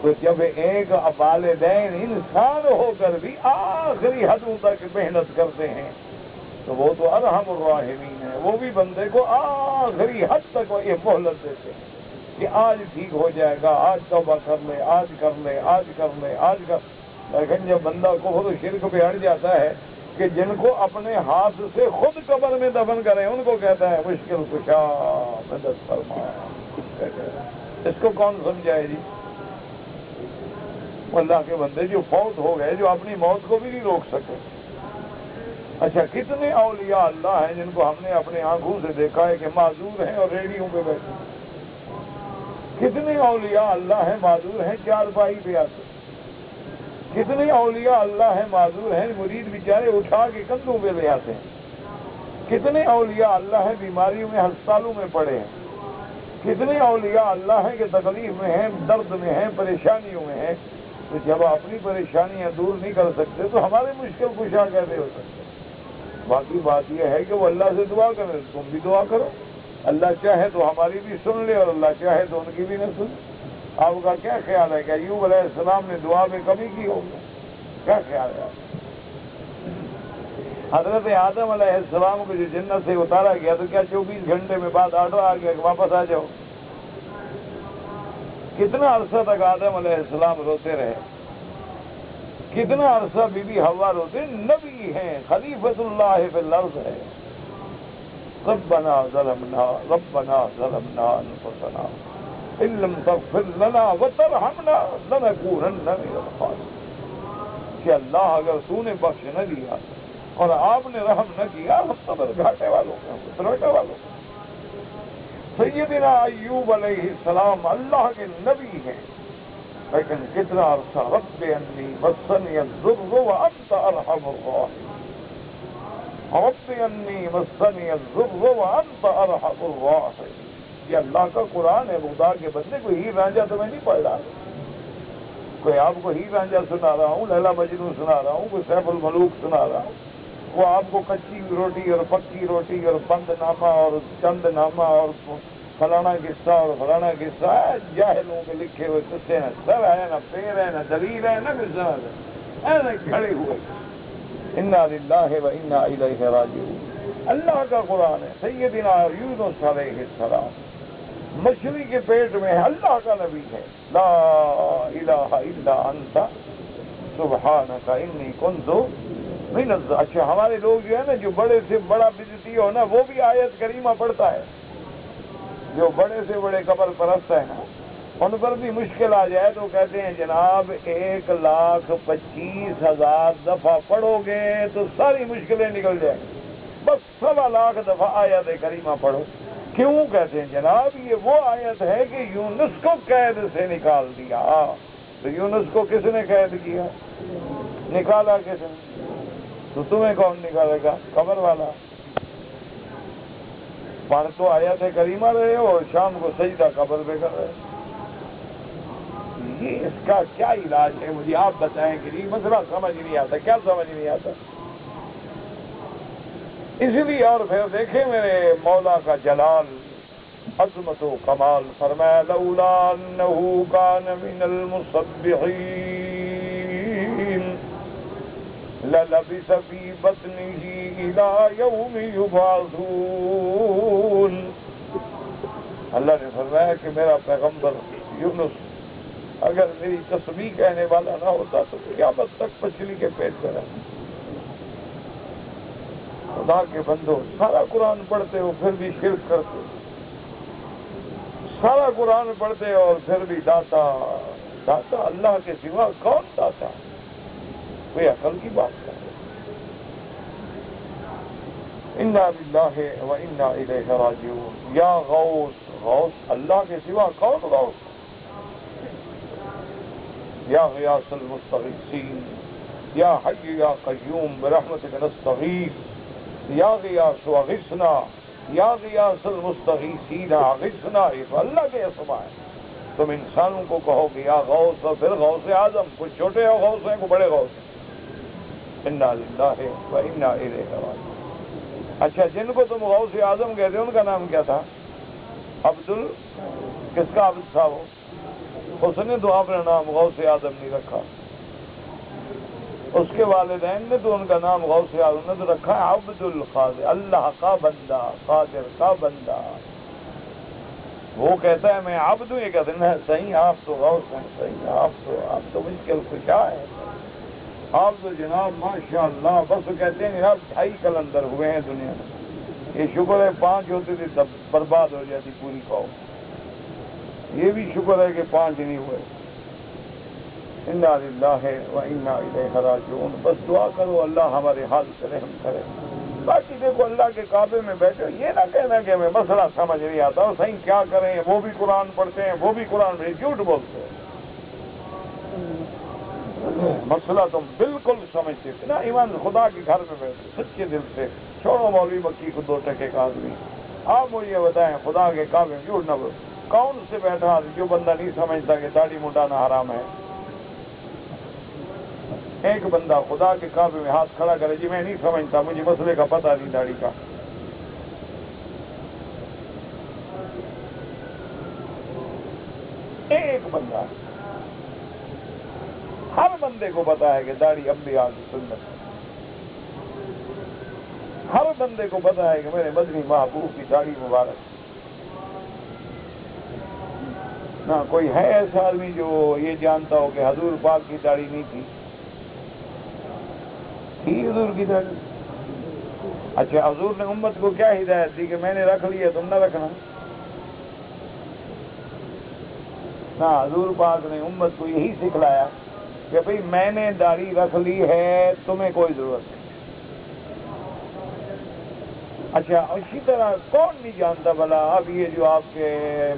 تو جب ایک والدین انسان ہو کر بھی آخری حدوں تک محنت کرتے ہیں تو وہ تو ارحم الراحمین ہے، وہ بھی بندے کو آخری حد تک یہ مہلت دیتے ہیں کہ آج ٹھیک ہو جائے گا، آج توبہ کر لے، آج کر لے، آج کر لے، آج کر۔ لیکن جب بندہ کفر و شرک پہ اڑ جاتا ہے کہ جن کو اپنے ہاتھ سے خود قبر میں دفن کریں ان کو کہتا ہے مشکل کشا مدد فرما، اس کو کون سمجھائے جی؟ اللہ کے بندے جو فوت ہو گئے، جو اپنی موت کو بھی نہیں روک سکے۔ اچھا کتنے اولیاء اللہ ہیں جن کو ہم نے اپنے آنکھوں سے دیکھا ہے کہ معذور ہیں اور ریڑیوں پہ بیٹھے، کتنے اولیاء اللہ ہیں معذور ہیں چارپائی پہ آتے، کتنے اولیاء اللہ ہیں معذور ہیں مرید بیچارے اٹھا کے کندھوں پہ لے آتے ہیں، کتنے اولیاء اللہ ہیں بیماریوں میں ہسپتالوں میں پڑے ہیں، کتنے اولیاء اللہ ہیں کہ تکلیف میں ہیں، درد میں ہیں، پریشانیوں میں ہیں۔ تو جب اپنی پریشانیاں دور نہیں کر سکتے تو ہمارے مشکل کشا کیسے ہو سکتے؟ باقی بات یہ ہے کہ وہ اللہ سے دعا کرے، تم بھی دعا کرو، اللہ چاہے تو ہماری بھی سن لے اور اللہ چاہے تو ان کی بھی نہ سن۔ آپ کا کیا خیال ہے کہ ایوب علیہ السلام نے دعا میں کمی کی ہوگی؟ کیا خیال ہے آپ؟ حضرت آدم علیہ السلام کو جو جنت سے اتارا گیا تو کیا 24 گھنٹے میں بعد آرڈر آ گیا کہ واپس آ جاؤ؟ کتنا عرصہ تک آدم علیہ السلام روتے رہے، کتنا عرصہ بی بی حوا روتے، نبی ہیں، خلیفۃ اللہ فی الارض ہے۔ ربنا ظلمنا انفسنا ان لم تغفر لنا وترحمنا لنکونن من الخاسرین، کہ اللہ اگر تو نے بخش نہ دیا اور آپ نے رحم نہ کیا ہم تو بس گھاٹے والوں ہیں، گھاٹے والوں۔ سیدنا ایوب علیہ السلام اللہ کے نبی ہیں، لیکن کتنا عرصہ رب انی مسنی الضر وانت ارحم الراحمین، رب انی مسنی الضر وانت ارحم الراحمین۔ یہ اللہ کا قرآن ہے، خدا کے بندے کوئی ہیر رانجھا تو میں نہیں پڑھ رہا، کوئی آپ کو ہیر رانجھا سنا رہا ہوں، لیلا مجنوں سنا رہا ہوں، کوئی سیف الملوک سنا رہا ہوں، وہ آپ کو کچی روٹی اور پکی روٹی اور بند نامہ اور چند نامہ اور فلانا قصہ اور فلانا قصہ ہے، جاہلوں کے لکھے ہوئے قصے ہیں، سر ہے نہ پیر ہے نہ دلیل ہے نہ قصہ ہے، ایسے کھڑے ہوئے۔ انا للہ و انا الیہ راجعون، اللہ کا قرآن ہے۔ سیدنا یونس علیہ السلام مچھلی کے پیٹ میں ہے، اللہ کا نبی ہے، لا الہ الا انت سبحانک انی کنت من الظالمین۔ اچھا ہمارے لوگ جو ہے نا، جو بڑے سے بڑا بدعتی ہو نا، وہ بھی آیت کریمہ پڑھتا ہے، جو بڑے سے بڑے قبر پرست ہیں نا، ان پر بھی مشکل آ جائے تو کہتے ہیں جناب 1,25,000 دفعہ پڑھو گے تو ساری مشکلیں نکل جائیں، بس 1,25,000 دفعہ آیت کریمہ پڑھو۔ کیوں؟ کہتے ہیں جناب یہ وہ آیت ہے کہ یونس کو قید سے نکال دیا۔ تو یونس کو کس نے قید کیا؟ نکالا کس نے؟ تو تمہیں کون نکالے گا؟ قبر والا۔ پڑھ تو آیت کریمہ رہے ہو اور شام کو سجدہ قبر پہ کر رہے، یہ اس کا کیا علاج ہے؟ مجھے آپ بتائیں کہ یہ مسئلہ سمجھ نہیں آتا، کیا سمجھ نہیں آتا؟ اس لیے اور پھر دیکھیں میرے مولا کا جلال، عظمت و کمال، فرمایا لولا انہ کان من المسبحین للبث فی بطنہ الی یوم یبعثون۔ اللہ نے فرمایا کہ میرا پیغمبر یونس اگر میری تسبیح کہنے والا نہ ہوتا تو قیامت تک مچھلی کے پیٹ میں رہتا۔ خدا کے بندو، سارا قرآن پڑھتے ہو پھر بھی شرک کرتے ہو، سارا قرآن پڑھتے ہو اور پھر بھی داتا اللہ کے سوا کون داتا؟ کوئی عقل کی بات کرے۔ انا للہ و انا الیہ راجعون۔ یا غوث، غوث اللہ کے سوا کون غوث؟ یا غیاث المستغیثین، یا حی یا قیوم برحمتک نستغیث، یا غیاث اغثنا، یا غیاث المستغیثین اغثنا۔ یہ تو اللہ کے اسماء ہیں۔ تم انسانوں کو کہو گے یا غوث، اور پھر غوث اعظم، کچھ چھوٹے غوث ہیں، کچھ بڑے غوث ہیں۔ انا للہ و انا الیہ راجعون۔ اچھا، جن کو تم غوث اعظم کہتے ہیں ان کا نام کیا تھا؟ کس کا عبد تھا وہ؟ اس نے تو اپنا نام غوث اعظم نہیں رکھا، اس کے والدین نے تو ان کا نام غوث اعظم نے تو رکھا ہے عبد القادر، اللہ کا بندہ، قادر کا بندہ۔ وہ کہتا ہے میں عبد ہوں، یہ کہتے ہیں صحیح آپ تو غوث ہیں، صحیح آپ تو مشکل کشا ہے، آپ تو جناب ماشاء اللہ، بس کہتے ہیں جناب 2.5 کلندر ہوئے ہیں دنیا میں، یہ شکر ہے 5 ہوتے تھے تب برباد ہو جاتی پوری قوم، یہ بھی شکر ہے کہ 5 نہیں ہوئے۔ انا للہ و انا الیہ راجعون۔ بس دعا کرو اللہ ہمارے حال سے رحم کرے۔ باقی دیکھو اللہ کے کعبے میں بیٹھے، یہ نہ کہنا کہ ہمیں مسئلہ سمجھ نہیں آتا، صحیح کیا کریں، وہ بھی قرآن پڑھتے ہیں، وہ بھی قرآن میں جھوٹ بولتے ہیں۔ مسئلہ تم بالکل سمجھتے تھے نا، ایمان خدا کے گھر میں بیٹھے سچے دل سے، چھوڑو مولوی مکی کو 2 ٹکے کا آدمی، آپ مجھے بتائیں خدا کے کعبے میں جھوٹ نہ بولو، کون سے بیٹھا جو بندہ نہیں سمجھتا کہ داڑھی مڈانا حرام ہے؟ ایک بندہ خدا کے کعبے میں ہاتھ کھڑا کرے، جی میں نہیں سمجھتا، مجھے مسئلے کا پتہ نہیں داڑھی کا۔ ایک بندہ، ہر بندے کو پتا ہے کہ داڑھی انبیاء کی سنت ہے، ہر بندے کو پتا ہے کہ میرے مدنی محبوب کی داڑھی مبارک۔ نہ کوئی ہے ایسا آدمی جو یہ جانتا ہو کہ حضور پاک کی داڑھی نہیں تھی؟ تھی حضور کی داڑھی؟ اچھا، حضور نے امت کو کیا ہدایت دی کہ میں نے رکھ لی ہے تم نہ رکھنا؟ نہ، حضور پاک نے امت کو یہی سکھلایا کہ بھئی میں نے داڑھی رکھ لی ہے، تمہیں کوئی ضرورت نہیں۔ اچھا، اسی طرح کون نہیں جانتا بھلا اب یہ جو آپ کے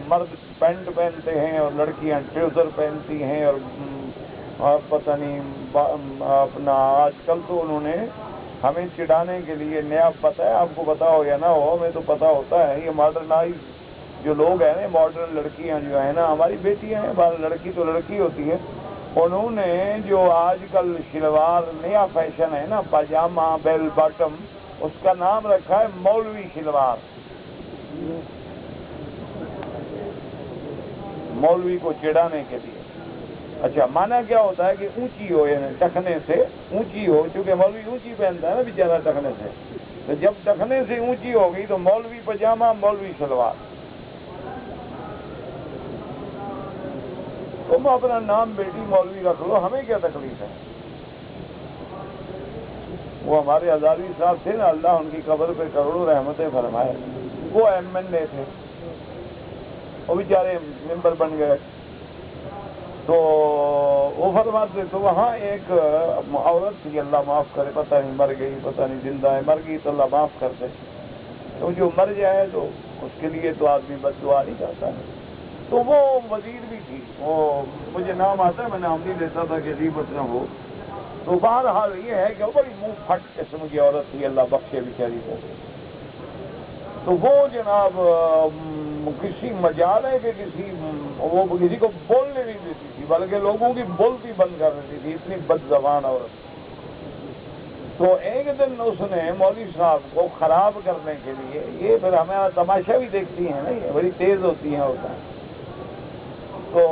مرد پینٹ پہنتے ہیں اور لڑکیاں ٹراؤزر پہنتی ہیں اور پتہ نہیں اپنا، آج کل تو انہوں نے ہمیں چڑھانے کے لیے نیا، پتہ ہے آپ کو پتا ہو یا نہ ہو، ہمیں تو پتا ہوتا ہے، یہ ماڈرنائز جو لوگ ہیں نا، ماڈرن لڑکیاں جو ہیں نا، ہماری بیٹیاں ہیں، لڑکی تو لڑکی ہوتی ہے، انہوں نے جو آج کل شلوار نیا فیشن ہے نا، پاجامہ بیل باٹم، اس کا نام رکھا ہے مولوی شلوار۔ مولوی کو چڑھانے کے لیے۔ اچھا، مانا کیا ہوتا ہے کہ اونچی ہو، یعنی ٹخنے سے اونچی ہو، چونکہ مولوی اونچی پہنتا ہے نا بیچارہ ٹخنے سے، تو جب ٹخنے سے اونچی ہوگی تو مولوی پاجامہ، مولوی شلوار۔ تم اپنا نام بیٹی مولوی رکھ لو، ہمیں کیا تکلیف ہے؟ وہ ہمارے ہزاروی صاحب تھے نا، اللہ ان کی قبر پہ کروڑوں رحمتیں فرمائے، وہ MNA تھے، وہ بیچارے ممبر بن گئے، تو وہ فرماتے تو وہاں ایک عورت تھی، اللہ معاف کرے، پتہ نہیں مر گئی، پتہ نہیں زندہ ہے، مر گئی تو اللہ معاف کر دے، تو جو مر جائے تو اس کے لیے تو آدمی بد دعا نہیں کرتا ہے، تو وہ وزیر بھی تھی، وہ مجھے نام آتا ہے، میں نام نہیں لیتا تھا کہ غیبت نہ ہو، تو بہرحال یہ ہے کہ وہ بڑی منہ پھٹ قسم کی عورت تھی، اللہ بخشے بیچاری کو، تو وہ جناب کسی مجال ہے کہ وہ کسی کو بولنے نہیں دیتی تھی، بلکہ لوگوں کی بولتی بند کر دیتی تھی، اتنی بد زبان عورت۔ تو ایک دن اس نے مولوی صاحب کو خراب کرنے کے لیے، یہ پھر ہمیں تماشا بھی دیکھتی ہیں نا، یہ بڑی تیز ہوتی ہیں ہوتا ہے، تو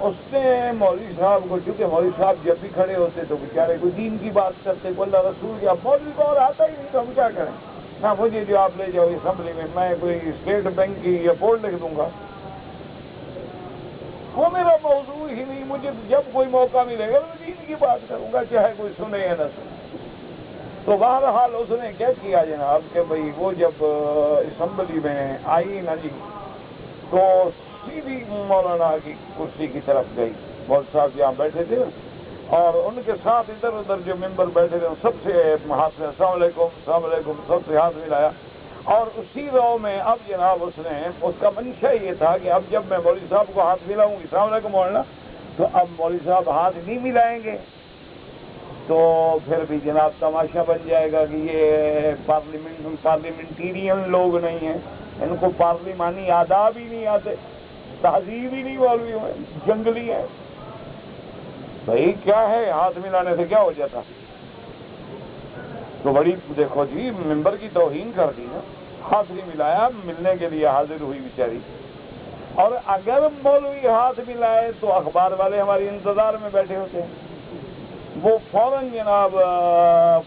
اس نے مولوی صاحب کو، چونکہ مولوی صاحب جب بھی کھڑے ہوتے تو بیچارے کوئی دین کی بات کرتے، کوئی اللہ رسول کی، اب مولوی کو اور آتا ہی نہیں تو ہم کیا کریں، نہ مجھے جو آپ لے جاؤ اسمبلی میں کوئی اسٹیٹ بینک کی رپورٹ لکھ دوں گا، وہ میرا موضوع ہی نہیں. مجھے جب کوئی موقع ملے گا میں دین کی بات کروں گا، چاہے کوئی سنے یا نہ سنے. تو بہرحال اس نے کیا کیا جناب کہ بھئی وہ جب اسمبلی میں آئی نا جی تو سیدھی مولانا کی کرسی کی طرف گئی. مول صاحب جہاں بیٹھے تھے اور ان کے ساتھ ادھر ادھر جو ممبر بیٹھے تھے سب سے ہاتھ میں السلام علیکم السلام علیکم سب سے ہاتھ ملایا. اور اسی رو میں اب جناب اس نے اس کا منشا یہ تھا کہ اب جب میں مولوی صاحب کو ہاتھ ملاؤں گی السلام علیکم مولانا تو اب مولوی صاحب ہاتھ نہیں ملائیں گے تو پھر بھی جناب تماشا بن جائے گا کہ یہ پارلیمنٹیرین لوگ نہیں ہیں، ان کو پارلیمانی آداب ہی نہیں آتے، تہذیب ہی نہیں مولوی میں، جنگلی ہے. بھائی کیا ہے ہاتھ ملانے سے کیا ہو جاتا؟ تو بڑی دیکھو جی ممبر کی توہین کر دی نا، ہاتھ نہیں ملایا، ملنے کے لیے حاضر ہوئی بیچاری. اور اگر مولوی ہاتھ ملائے تو اخبار والے ہماری انتظار میں بیٹھے ہوتے ہیں، وہ فوراً جناب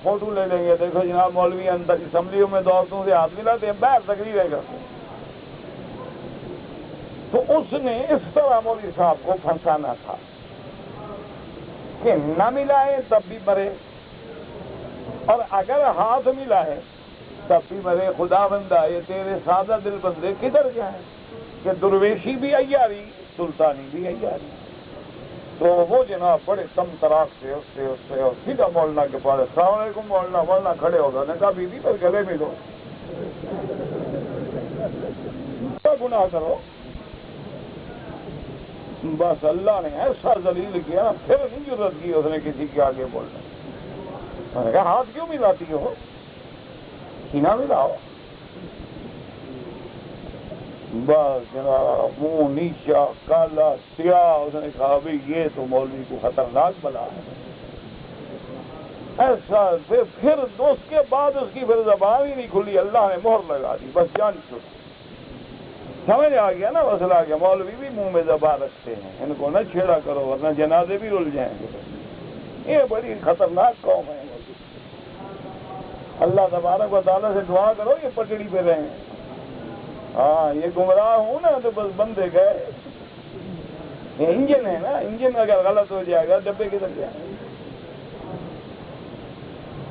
فوٹو لے لیں گے، دیکھو جناب مولوی اندر اسمبلیوں میں عورتوں سے ہاتھ ملاتے ہیں، باہر تقریر کرتے ہیں. تو اس نے اس طرح مولوی صاحب کو پھنسانا تھا کہ نہ ملائے تب بھی مرے اور اگر ہاتھ ملائے تب بھی مرے. خدا بندہ یہ تیرے سادہ دل بندے کدھر جائیں کہ درویشی بھی عیاری سلطانی بھی عیاری. تو وہ جناب بڑے تم تراک سے اس سے اور سیدھا مولانا کے پاس السلام علیکم مولانا. مولانا کھڑے ہو گئے، نے کہا بی بی پر گلے ملو، کیا گناہ کرو. بس اللہ نے ایسا ذلیل کیا نا، پھر نہیں ضرورت کی اس نے کسی کے آگے بولنے. میں نے کہا ہاتھ کیوں ملاتی ہو، سینہ ملاؤ. بس جناب منہ نیچا کالا سیاہ. اس نے کہا بھائی یہ تو مولوی کو خطرناک بلا ہے. ایسا پھر اس کے بعد اس کی پھر زبان ہی نہیں کھلی، اللہ نے مہر لگا دی، بس جان چھوٹ. سمجھ آ گیا نا مسئلہ آ گیا. مولوی بھی منہ میں زبان رکھتے ہیں، ان کو نہ چھیڑا کرو ورنہ جنازے بھی رل جائیں گے. یہ بڑی خطرناک قوم ہے. اللہ تبارک و تعالیٰ سے دعا کرو یہ پٹڑی پہ رہیں. ہاں یہ گمراہ ہوں نا تو بس بندے گئے. یہ انجن ہے نا، انجن اگر غلط ہو جائے گا ڈبے کدھر جائیں گے.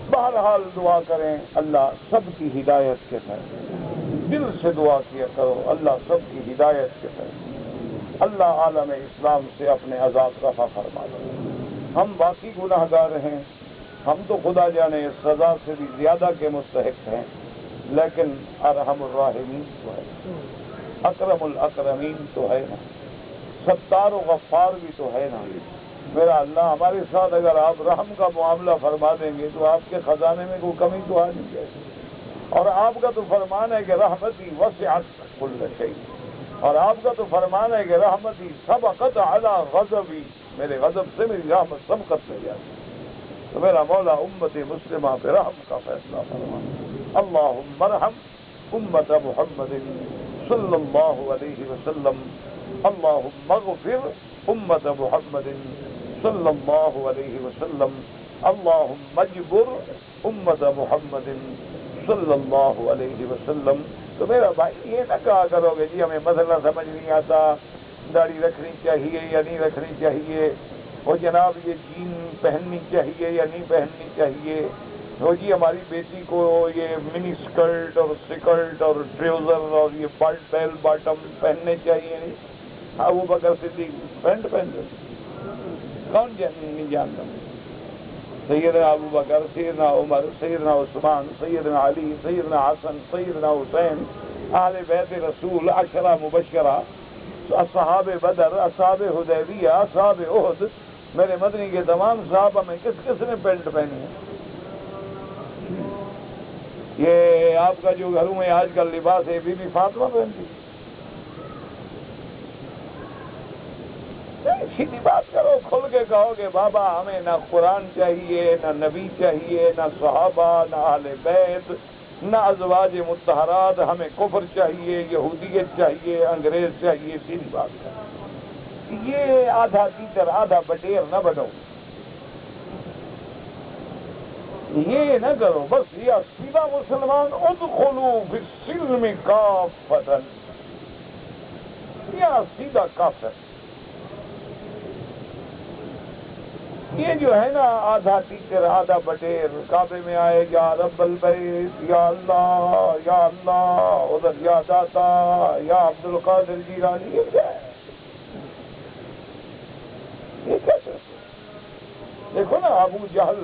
بہرحال دعا کریں اللہ سب کی ہدایت کے ساتھ، دل سے دعا کیا کرو اللہ سب کی ہدایت کے ساتھ. اللہ عالم اسلام سے اپنے عذاب رفع فرما دے. ہم باقی گناہ گار ہیں، ہم تو خدا جانے اس سزا سے بھی زیادہ کے مستحق ہیں، لیکن ارحم الراحمین تو ہے، اکرم الاکرمین تو ہے نا، ستار و غفار بھی تو ہے نا. میرا اللہ ہمارے ساتھ اگر آپ رحم کا معاملہ فرما دیں گے تو آپ کے خزانے میں کوئی کمی تو آ نہیں جائے. اور آپ کا تو فرمان ہے کہ رحمتی وسعت کل شیء، اور آپ کا تو فرمان ہے کہ رحمتی سبقت علی غضبی، میرے غضب سے میری رحمت سبقت لے جاتی. تو میرا مولا امت مسلمہ پہ رحم کا فیصلہ فرما. اللہم ارحم امت محمد صلی اللہ علیہ وسلم. اللہم اغفر امت محمد صلی اللہ علیہ وسلم. اللہم اجبر امت محمد صلی اللہ علیہ وسلم. تو میرا بھائی یہ نہ کہا کرو گے جی ہمیں مسئلہ سمجھ نہیں آتا، داڑھی رکھنی چاہیے یا نہیں رکھنی چاہیے، اور جناب یہ جین پہننی چاہیے یا نہیں پہننی چاہیے، وہ جی ہماری بیٹی کو یہ منی اسکرٹ اور سکرٹ اور ٹراؤزر اور یہ بیل باٹم پہننے چاہیے. ابو بکر صدیق پینٹ پہنتے کون نہیں جانتا؟ سیدنا ابو بکر، سیدنا عمر، سیدنا عثمان، سیدنا علی، سیدنا حسن، سیدنا حسین، اہل بیت رسول، عشرہ مبشرہ، اصحاب بدر، اصحاب حدیبیہ، اصحاب احد، میرے مدنی کے تمام صحابہ میں کس نے پینٹ پہنی ہے؟ یہ آپ کا جو گھروں میں آج کل لباس ہے بی بی فاطمہ پہنتی. سیدھی بات کرو، کھل کے کہو کہ بابا ہمیں نہ قرآن چاہیے، نہ نبی چاہیے، نہ صحابہ، نہ اہل بیت، نہ ازواج مطہرات، ہمیں کفر چاہیے، یہودیت چاہیے، انگریز چاہیے. سیدھی بات کرو. یہ آدھا تیتر آدھا بٹیر نہ بنو. یہ نہ کرو بس یا سیدھا مسلمان ادخلوا فی السلم کافۃ، یا سیدھا کافر۔ یہ جو ہے نا آدھا ٹیچر آدھا بٹیر، کعبے میں آئے یا رب البیت یا اللہ، ادھر یا داتا یا عبد القادر جیلانی، یہ کیا ہے؟ یہ کیا ہے؟ دیکھو نا ابو جہل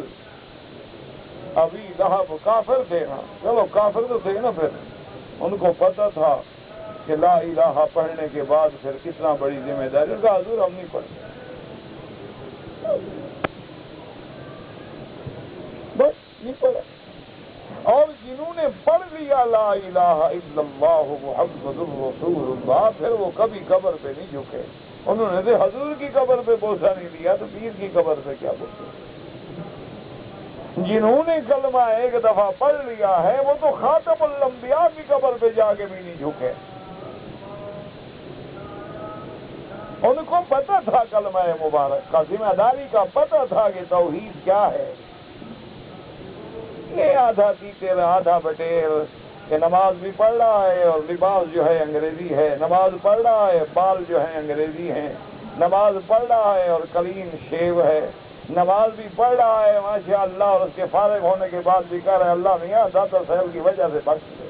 ابھی لہب کافر تھے نا، چلو کافر تو تھے نا، پھر ان کو پتہ تھا کہ لا الہ پڑھنے کے بعد پھر کتنا بڑی ذمہ داری، ان کا حضور ہم نہیں پڑھتے، بس نہیں پڑھا۔ اور جنہوں نے پڑھ لیا لا الہ الا اللہ محمد الرسول اللہ، پھر وہ کبھی قبر پہ نہیں جھکے، انہوں نے تو حضور کی قبر پہ بوسہ نہیں دیا تو پیر کی قبر پہ کیا بوسہ۔ جنہوں نے کلمہ ایک دفعہ پڑھ لیا ہے وہ تو خاتم الانبیاء کی قبر پہ جا کے بھی نہیں جھکے، ان کو پتہ تھا کلمہ مبارک کا، ذمہ داری کا پتہ تھا کہ توحید کیا ہے۔ یہ آدھا تیتر آدھا بٹیر کہ نماز بھی پڑھ رہا ہے اور لباس جو ہے انگریزی ہے، نماز پڑھ رہا ہے بال جو ہے انگریزی ہیں، نماز پڑھ رہا ہے اور کلین شیو ہے، نماز بھی پڑھ رہا ہے ماشاء اللہ، اور اس کے فارغ ہونے کے بعد بھی کہہ رہا ہے اللہ میاں داتا صاحب کی وجہ سے بخش دے۔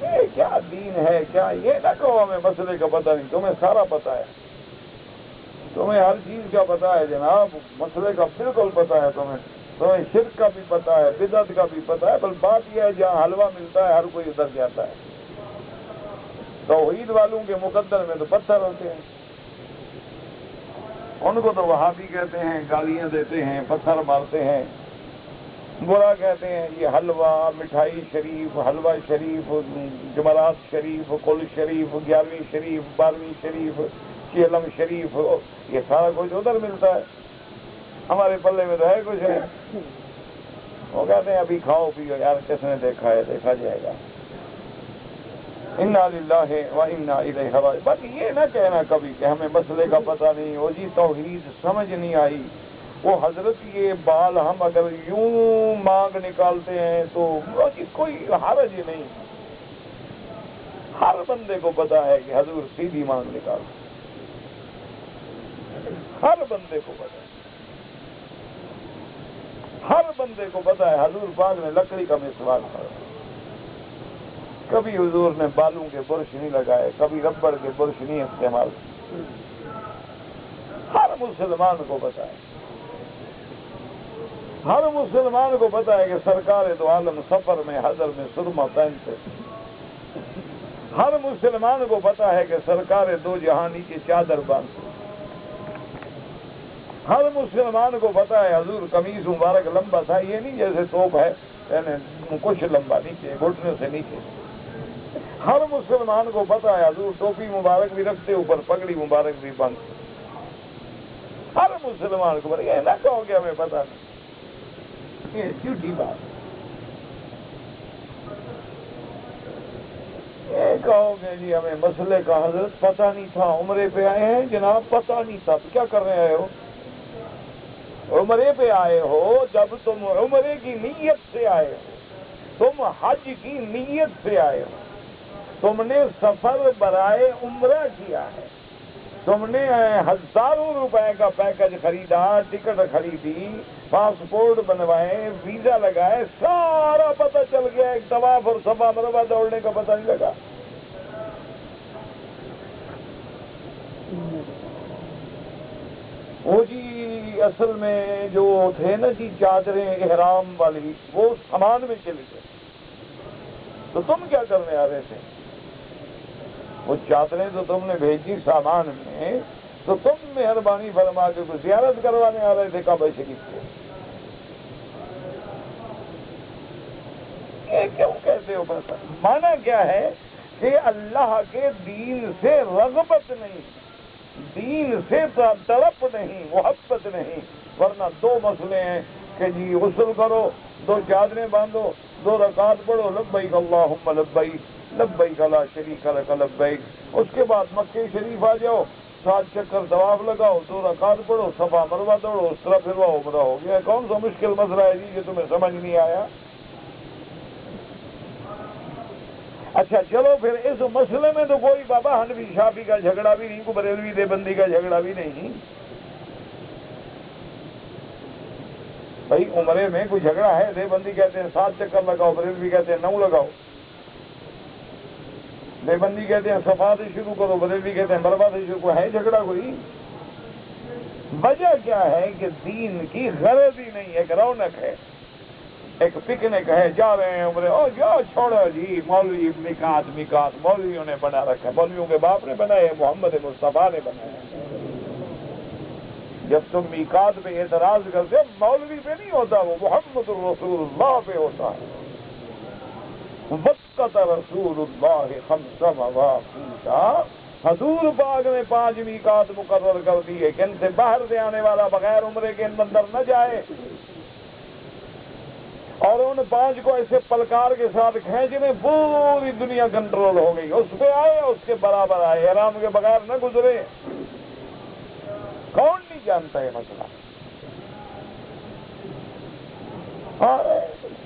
یہ کیا دین ہے؟ کیا یہ نہ کہو ہمیں مسئلے کا پتہ نہیں، تمہیں سارا پتہ ہے، تمہیں ہر چیز کا پتہ ہے جناب، مسئلے کا بالکل پتہ ہے، تمہیں شرک کا بھی پتہ ہے، بدعت کا بھی پتہ ہے، بل بات یہ ہے جہاں حلوہ ملتا ہے ہر کوئی ادھر جاتا ہے۔ توحید والوں کے مقدر میں تو پتھر ہوتے ہیں، ان کو تو وہابی کہتے ہیں، گالیاں دیتے ہیں، پتھر مارتے ہیں، برا کہتے ہیں، یہ حلوہ مٹھائی شریف، حلوہ شریف، جمعرات شریف، کل شریف، 11ویں شریف، 12ویں شریف، چیلم شریف، یہ سارا کچھ ادھر ملتا ہے، ہمارے پلے میں تو ہے کچھ ہے۔ وہ کہتے ہیں ابھی کھاؤ پیو یار، کس نے دیکھا ہے، دیکھا جائے گا۔ انا للہ و انا الیہ راجعون۔ باقی یہ نہ کہنا کبھی کہ ہمیں مسئلے کا پتہ نہیں، وہ جی توحید سمجھ نہیں آئی، وہ حضرت یہ بال ہم اگر یوں مانگ نکالتے ہیں تو کوئی حرج نہیں، ہر بندے کو پتا ہے کہ حضور سیدھی مانگ نکالتے، ہر بندے کو پتا ہے، ہر بندے کو پتا ہے حضور پاک نے لکڑی کا مسواک پڑھا، کبھی حضور نے بالوں کے برش نہیں لگائے، کبھی ربڑ کے برش نہیں استعمال کیے، ہر مسلمان کو پتا ہے، ہر مسلمان کو پتا ہے کہ سرکار دو عالم سفر میں حضر میں سرما پہنتے، ہر مسلمان کو پتا ہے کہ سرکار دو جہانی کی چادر باندھتے، ہر مسلمان کو پتا ہے حضور قمیض مبارک لمبا تھا، یہ نہیں جیسے توپ ہے یعنی کچھ لمبا نیچے گھٹنے سے نیچے، ہر مسلمان کو پتا ہے حضور ٹوپی مبارک بھی رکھتے، اوپر پگڑی مبارک بھی باندھتے، ہر مسلمان کو پتا، یہ نہ کہو کہ ہمیں پتا نہیں، یہ جھوٹی بات، یہ کہو گے جی ہمیں مسئلے کا حضرت پتہ نہیں تھا، عمرے پہ آئے ہیں جناب پتہ نہیں تھا، تو کیا کر رہے ہو؟ عمرے پہ آئے ہو، جب تم عمرے کی نیت سے آئے ہو، تم حج کی نیت سے آئے ہو، تم نے سفر برائے عمرہ کیا ہے، تم نے ہزاروں روپے کا پیکج خریدا، ٹکٹ خریدی، پاسپورٹ بنوائے، ویزا لگائے، سارا پتہ چل گیا، ایک طواف اور صفا مروا دوڑنے کا پتہ نہیں لگا۔ وہ جی اصل میں جو تھے نا جی چادریں احرام والی، وہ سامان میں چلی گئی، تو تم کیا کرنے آ رہے تھے؟ وہ چادریں تو تم نے بھیجی سامان میں، تو تم مہربانی فرما کے کوئی زیارت کروانے آ رہے تھے کعبہ شریف کو؟ یہ کیوں کہتے ہو؟ بس مانا کیا ہے کہ اللہ کے دین سے رغبت نہیں، دین سے طرف نہیں، محبت نہیں، ورنہ دو مسئلے ہیں کہ جی غسل کرو، دو چادریں باندھو، 2 رکعت پڑھو، لبیک اللہم لبیک، لبیک لا شریک لک لبیک، اس کے بعد مکہ شریف آ جاؤ، 7 چکر طواف لگاؤ، 2 رکعت پڑھو، صفا مروا دوڑو، اس طرح پھر وہ عمرہ ہو گیا۔ کون سا مشکل مسئلہ ہے جی جو تمہیں سمجھ نہیں آیا؟ اچھا چلو پھر اس مسئلے میں تو کوئی بابا حنفی شافعی کا جھگڑا بھی نہیں، کوئی بریلوی دیوبندی کا جھگڑا بھی نہیں بھائی۔ عمرے میں کوئی جھگڑا ہے؟ دیوبندی کہتے ہیں 7 چکر لگاؤ، بریلوی کہتے ہیں 9 لگاؤ۔ دیوبندی کہتے ہیں صفا سے شروع کرو، بریلوی کہتے ہیں مروا سے شروع کرو۔ ہے جھگڑا کوئی؟ وجہ کیا ہے کہ دین کی غرض ہی نہیں، ایک رونق ہے، ایک پکنک ہے، جا رہے ہیں عمرے، او جاؤ چھوڑو جی مولوی میقات مولویوں نے بنا رکھا ہے، مولویوں کے باپ نے بنایا ہے، محمد مصطفیٰ نے بنایا ہے۔ جب تم میقات پہ اعتراض کرتے ہو، مولوی پہ نہیں ہوتا، وہ محمد الرسول اللہ پہ ہوتا ہے۔ وقت رسول اللہ خمس مواقیتا، حضور پاک نے 5 میقات مقرر کر دیے کہ ان سے باہر سے آنے والا بغیر عمرے کے اندر نہ جائے، اور ان 5 کو ایسے پلکار کے ساتھ کھینچنے پوری دنیا کنٹرول ہو گئی، اس پہ آئے اس کے برابر آئے، احرام کے بغیر نہ گزرے۔ کون نہیں جانتا ہے مسئلہ؟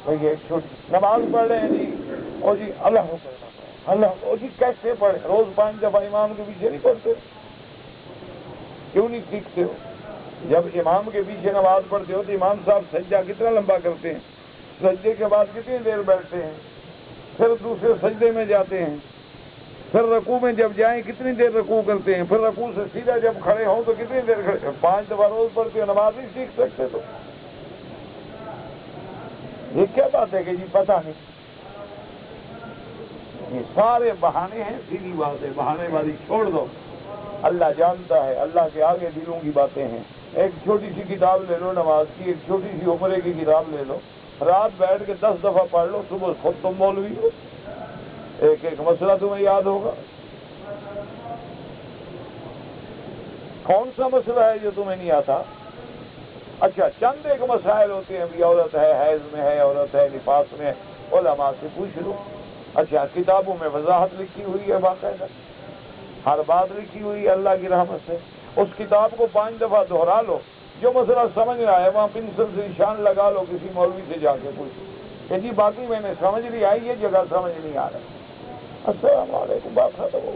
ایک چھوٹی نماز پڑھ رہے ہیں جی، اور جی اللہ ہو اللہ، اور جی کیسے پڑھے؟ روز 5 دفعہ امام کے پیچھے نہیں پڑھتے؟ کیوں نہیں سیکھتے ہو؟ جب امام کے پیچھے نماز پڑھتے ہو تو امام صاحب سجدہ کتنا لمبا کرتے ہیں، سجدے کے بعد کتنی دیر بیٹھتے ہیں، پھر دوسرے سجدے میں جاتے ہیں، پھر رکوع میں جب جائیں کتنی دیر رکوع کرتے ہیں، پھر رکوع سے سیدھا جب کھڑے ہوں تو کتنی دیر کھڑے؟ 5 دفعہ روز پڑھتے ہو، نماز نہیں سیکھ سکتے؟ تو یہ کیا بات ہے کہ جی پتہ نہیں؟ یہ سارے بہانے ہیں، سیدھی بات ہے، بہانے والی چھوڑ دو۔ اللہ جانتا ہے، اللہ کے آگے دلوں کی باتیں ہیں۔ ایک چھوٹی سی کتاب لے لو نماز کی، ایک چھوٹی سی عمرے کی کتاب لے لو، رات بیٹھ کے 10 دفعہ پڑھ لو، صبح خود تم مولوی ہو، ایک ایک مسئلہ تمہیں یاد ہوگا۔ کون سا مسئلہ ہے جو تمہیں نہیں آتا؟ اچھا چند ایک مسائل ہوتے ہیں، بھی عورت ہے حیض میں ہے، عورت ہے نفاس میں، علماء سے پوچھ لو۔ اچھا کتابوں میں وضاحت لکھی ہوئی ہے، باقاعدہ ہر بات لکھی ہوئی ہے اللہ کی رحمت سے۔ اس کتاب کو 5 دفعہ دہرا لو، جو مسئلہ سمجھ نہ آئے وہاں پنسل سے نشان لگا لو، کسی مولوی سے جا کے پوچھو کہ جی باقی میں نے سمجھ لیا، یہ جگہ سمجھ نہیں آ رہا۔ السلام علیکم، بات ختم ہو۔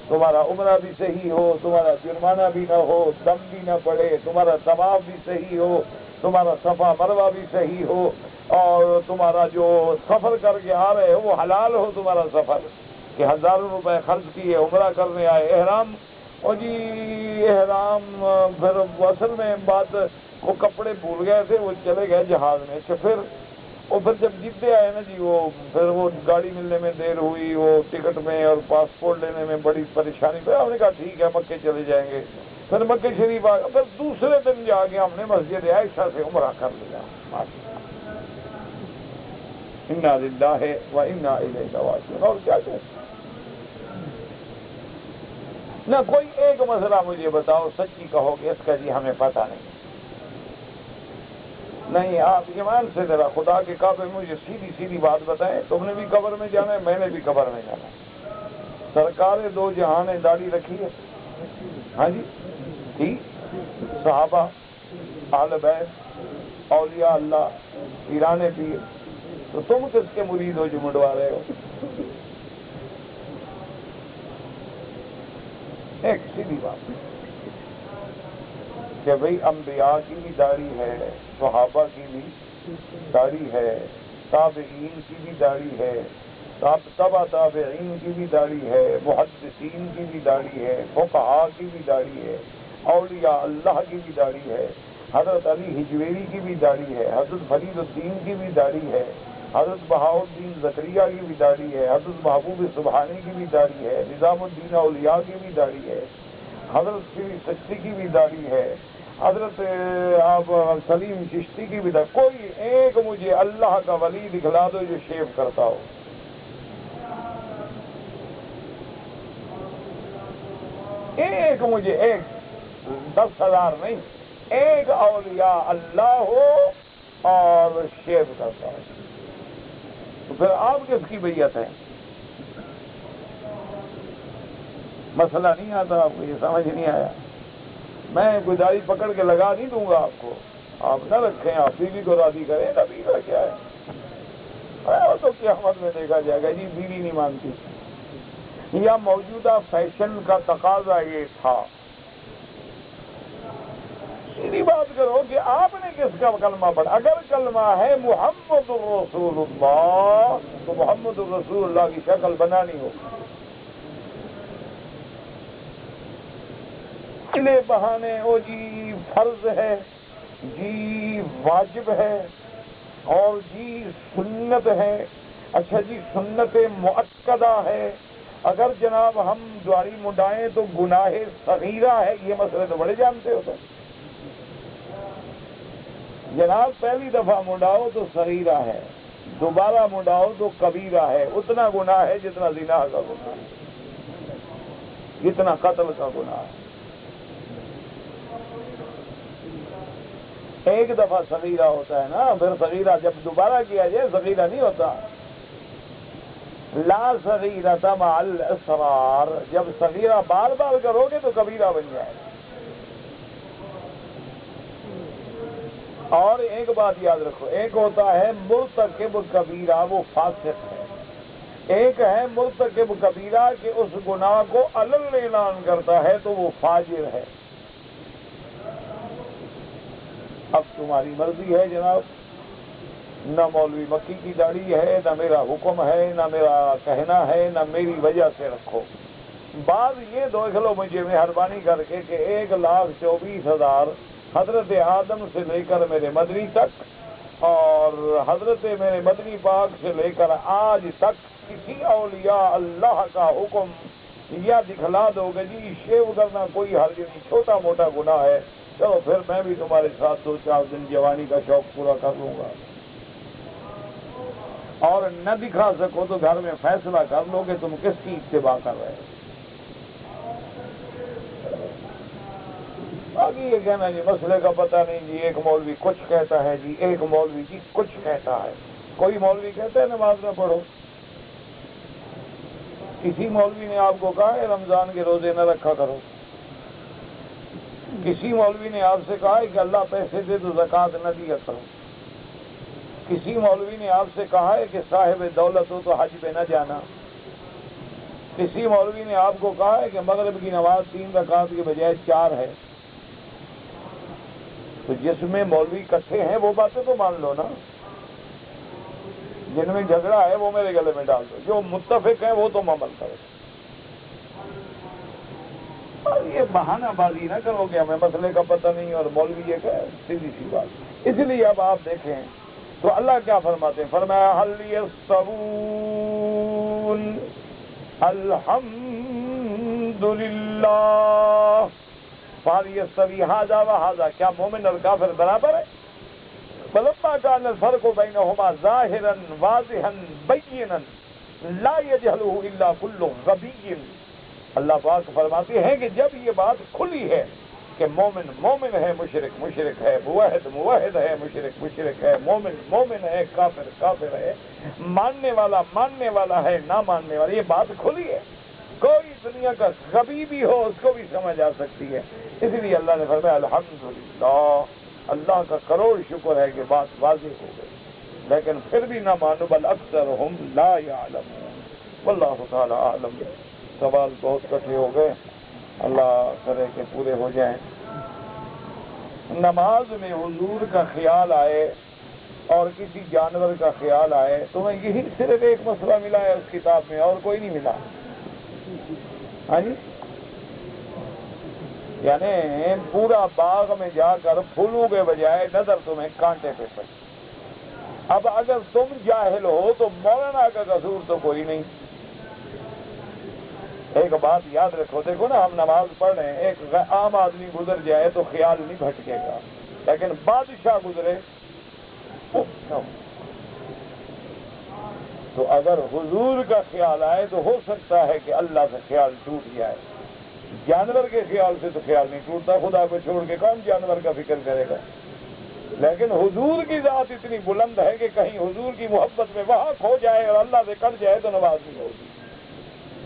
تمہارا عمرہ بھی صحیح ہو، تمہارا جرمانہ بھی نہ ہو، دم بھی نہ پڑے، تمہارا طواف بھی صحیح ہو، تمہارا صفا مروا بھی صحیح ہو، اور تمہارا جو سفر کر کے آ رہے ہو وہ حلال ہو تمہارا سفر، کہ 1000 روپے خرچ کیے عمرہ کرنے آئے، احرام، اور جی احرام، پھر اصل میں بات وہ کپڑے بھول گئے تھے، وہ چلے گئے جہاز میں، پھر جب جدے آئے نا جی، پھر وہ گاڑی ملنے میں دیر ہوئی، وہ ٹکٹ میں اور پاسپورٹ لینے میں بڑی پریشانی پہ، ہم نے کہا ٹھیک ہے مکے چلے جائیں گے، پھر مکے شریف آ گئے، پھر دوسرے دن جا کے ہم نے مسجد عائشہ سے عمرہ کر لیا۔ انا للہ و انا الیہ راجعون۔ اور کیا کہتے نہ کوئی ایک مسئلہ مجھے بتاؤ، سچی کہو کہ اس کا جی ہمیں پتہ نہیں، آپ ایمان سے ذرا خدا کے کعبے میں مجھے سیدھی بات بتائیں، تم نے بھی قبر میں جانا ہے، میں نے بھی قبر میں جانا ہے۔ سرکار دو جہاں نے داڑھی رکھی ہے، ہاں جی ٹھیک، صحابہ، اہل بیت، اولیاء اللہ، پیرانے پیر، تو تم کس کے مرید ہو جو منڈوا رہے ہو؟ ایک سیدھی بات کہ بھئی انبیاء کی بھی داڑھی ہے، صحابہ کی بھی داڑھی ہے، تابعین کی بھی داڑھی ہے، تبع تابعین کی بھی داڑھی ہے، محدثین کی بھی داڑھی ہے، فقہاء کی بھی داڑھی ہے، اولیاء اللہ کی بھی داڑھی ہے، حضرت علی حجویری کی بھی داڑھی ہے، حضرت فرید الدین کی بھی داڑھی ہے، حضرت بہاؤالدین زکریا کی بھی داڑھی ہے، حضرت محبوب سبحانی کی بھی داڑھی ہے، نظام الدین اولیاء کی بھی داڑھی ہے، حضرت شری سچتی کی بھی داڑھی ہے، حضرت آپ سلیم چشتی کی بھی داڑھی۔ کوئی ایک مجھے اللہ کا ولی دکھلا دو جو شیو کرتا ہو۔ ایک مجھے، ایک 10,000 نہیں، ایک اولیاء اللہ ہو اور شیو کرتا ہو، تو پھر آپ کس کی بیعت ہے؟ مسئلہ نہیں آتا آپ کو، یہ سمجھ نہیں آیا؟ میں کوئی داڑھی پکڑ کے لگا نہیں دوں گا آپ کو، آپ نہ رکھیں، آپ بیوی کو راضی کریں، نبی کا کیا ہے؟ وہ تو قیامت میں دیکھا جائے گا جی بیوی نہیں مانتی، یا موجودہ فیشن کا تقاضا یہ تھا۔ سیدھی بات کرو کہ آپ نے کس کا کلمہ پڑھا؟ اگر کلمہ ہے محمد الرسول اللہ تو محمد الرسول اللہ کی شکل بنانی ہو۔ چلے بہانے او جی فرض ہے، جی واجب ہے، اور جی سنت ہے، اچھا جی سنت مؤکدہ ہے، اگر جناب ہم داڑھی منڈائیں تو گناہ صغیرہ ہے، یہ مسئلے تو بڑے جانتے ہو تو جناب پہلی دفعہ منڈاؤ تو صغیرہ ہے، دوبارہ منڈاؤ تو کبیرہ ہے، اتنا گناہ ہے جتنا زنا کا گناہ ہے، جتنا قتل کا گناہ ہے۔ ایک دفعہ صغیرہ ہوتا ہے نا، پھر صغیرہ جب دوبارہ کیا جائے صغیرہ نہیں ہوتا۔ لا صغیرۃ مع الاصرار، جب صغیرہ بار بار کرو گے تو کبیرہ بن جائے گا۔ اور ایک بات یاد رکھو، ایک ہوتا ہے مرتکب کبیرہ، وہ فاسق ہے، ایک ہے مرتکب کبیرہ کہ اس گناہ کو علن اعلان کرتا ہے تو وہ فاجر ہے۔ اب تمہاری مرضی ہے جناب، نہ مولوی مکی کی داڑھی ہے، نہ میرا حکم ہے، نہ میرا کہنا ہے، نہ میری وجہ سے رکھو۔ بعض یہ دیکھ لو مجھے مہربانی کر کے کہ 1,24,000 حضرت آدم سے لے کر میرے مدنی تک اور حضرت میرے مدنی پاک سے لے کر آج تک کسی اولیاء اللہ کا حکم یا دکھلا دو گے جی شیو کرنا کوئی حرج نہیں، چھوٹا موٹا گناہ ہے، چلو پھر میں بھی تمہارے ساتھ 2-4 دن جوانی کا شوق پورا کر لوں گا، اور نہ دکھا سکو تو گھر میں فیصلہ کر لو کہ تم کس کی اتباع کر رہے ہو۔ باقی یہ کہنا جی مسئلے کا پتہ نہیں جی، ایک مولوی کچھ کہتا ہے جی، ایک مولوی جی کچھ کہتا ہے۔ کوئی مولوی کہتا ہے نماز نہ پڑھو، کسی مولوی نے آپ کو کہا ہے رمضان کے روزے نہ رکھا کرو، کسی مولوی نے آپ سے کہا ہے کہ اللہ پیسے دے تو زکوٰۃ نہ دیا کرو، کسی مولوی نے آپ سے کہا ہے کہ صاحب دولت ہو تو حج پہ نہ جانا، کسی مولوی نے آپ کو کہا ہے کہ مغرب کی نماز 3 رکعات کے بجائے 4 ہے، تو جس میں مولوی اکٹھے ہیں وہ باتیں تو مان لو نا، جن میں جھگڑا ہے وہ میرے گلے میں ڈال دو، جو متفق ہیں وہ تم عمل کرو۔ اور یہ بہانہ بازی نہ کرو کہ ہمیں مسئلے کا پتہ نہیں اور مولوی یہ کہ سیدھی سی بات۔ اس لیے اب آپ دیکھیں تو اللہ کیا فرماتے ہیں، فرمایا حل یستوون الحمدللہ فہل یستوی ھذا وھذا، کیا مومن اور کافر برابر ہے؟ فلما كان الفرق بينهما ظاهرا واضحا بينا لا يجهله الا كل غبي، اللہ پاک فرماتے ہیں کہ جب یہ بات کھلی ہے کہ مومن مومن ہے، مشرک مشرک ہے، موحد موحد ہے، مشرک مشرک ہے، مومن مومن ہے، کافر کافر ہے، ماننے والا ماننے والا ہے، نہ ماننے والا، یہ بات کھلی ہے، کوئی دنیا کا غبی بھی ہو اس کو بھی سمجھ آ سکتی ہے۔ اس لیے اللہ نے فرمایا الحمدللہ، اللہ کا کروڑ شکر ہے کہ بات واضح ہو گئی، لیکن پھر بھی نہ مانو، بل اکثرہم لا یعلمون، واللہ تعالی اعلم۔ سوال بہت کٹھے ہو گئے، اللہ کرے کہ پورے ہو جائیں۔ نماز میں حضور کا خیال آئے اور کسی جانور کا خیال آئے، تمہیں یہی صرف ایک مسئلہ ملا ہے اس کتاب میں، اور کوئی نہیں ملا؟ ہاں جی، یعنی پورا باغ میں جا کر پھولوں کے بجائے نظر تمہیں کانٹے پہ پڑی۔ اب اگر تم جاہل ہو تو مولانا کا قصور تو کوئی نہیں۔ ایک بات یاد رکھو، دیکھو نا ہم نماز پڑھ رہے ہیں، ایک عام آدمی گزر جائے تو خیال نہیں بھٹکے گا، لیکن بادشاہ گزرے تو اگر حضور کا خیال آئے تو ہو سکتا ہے کہ اللہ سے خیال ٹوٹ جائے۔ جانور کے خیال سے تو خیال نہیں ٹوٹتا، خدا کو چھوڑ کے کون جانور کا فکر کرے گا، لیکن حضور کی ذات اتنی بلند ہے کہ کہیں حضور کی محبت میں وہاں کھو جائے اور اللہ سے کٹ جائے تو نماز نہیں ہوگی۔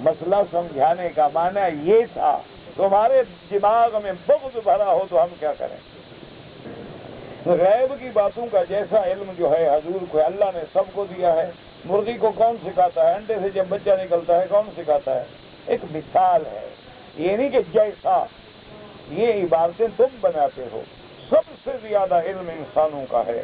مسئلہ سمجھانے کا معنی یہ تھا، تمہارے دماغ میں بغض بھرا ہو تو ہم کیا کریں؟ غیب کی باتوں کا جیسا علم جو ہے حضور کو اللہ نے سب کو دیا ہے۔ مرغی کو کون سکھاتا ہے؟ انڈے سے جب بچہ نکلتا ہے کون سکھاتا ہے؟ ایک مثال ہے، یہ نہیں کہ جیسا، یہ عبارتیں تم بناتے ہو۔ سب سے زیادہ علم انسانوں کا ہے،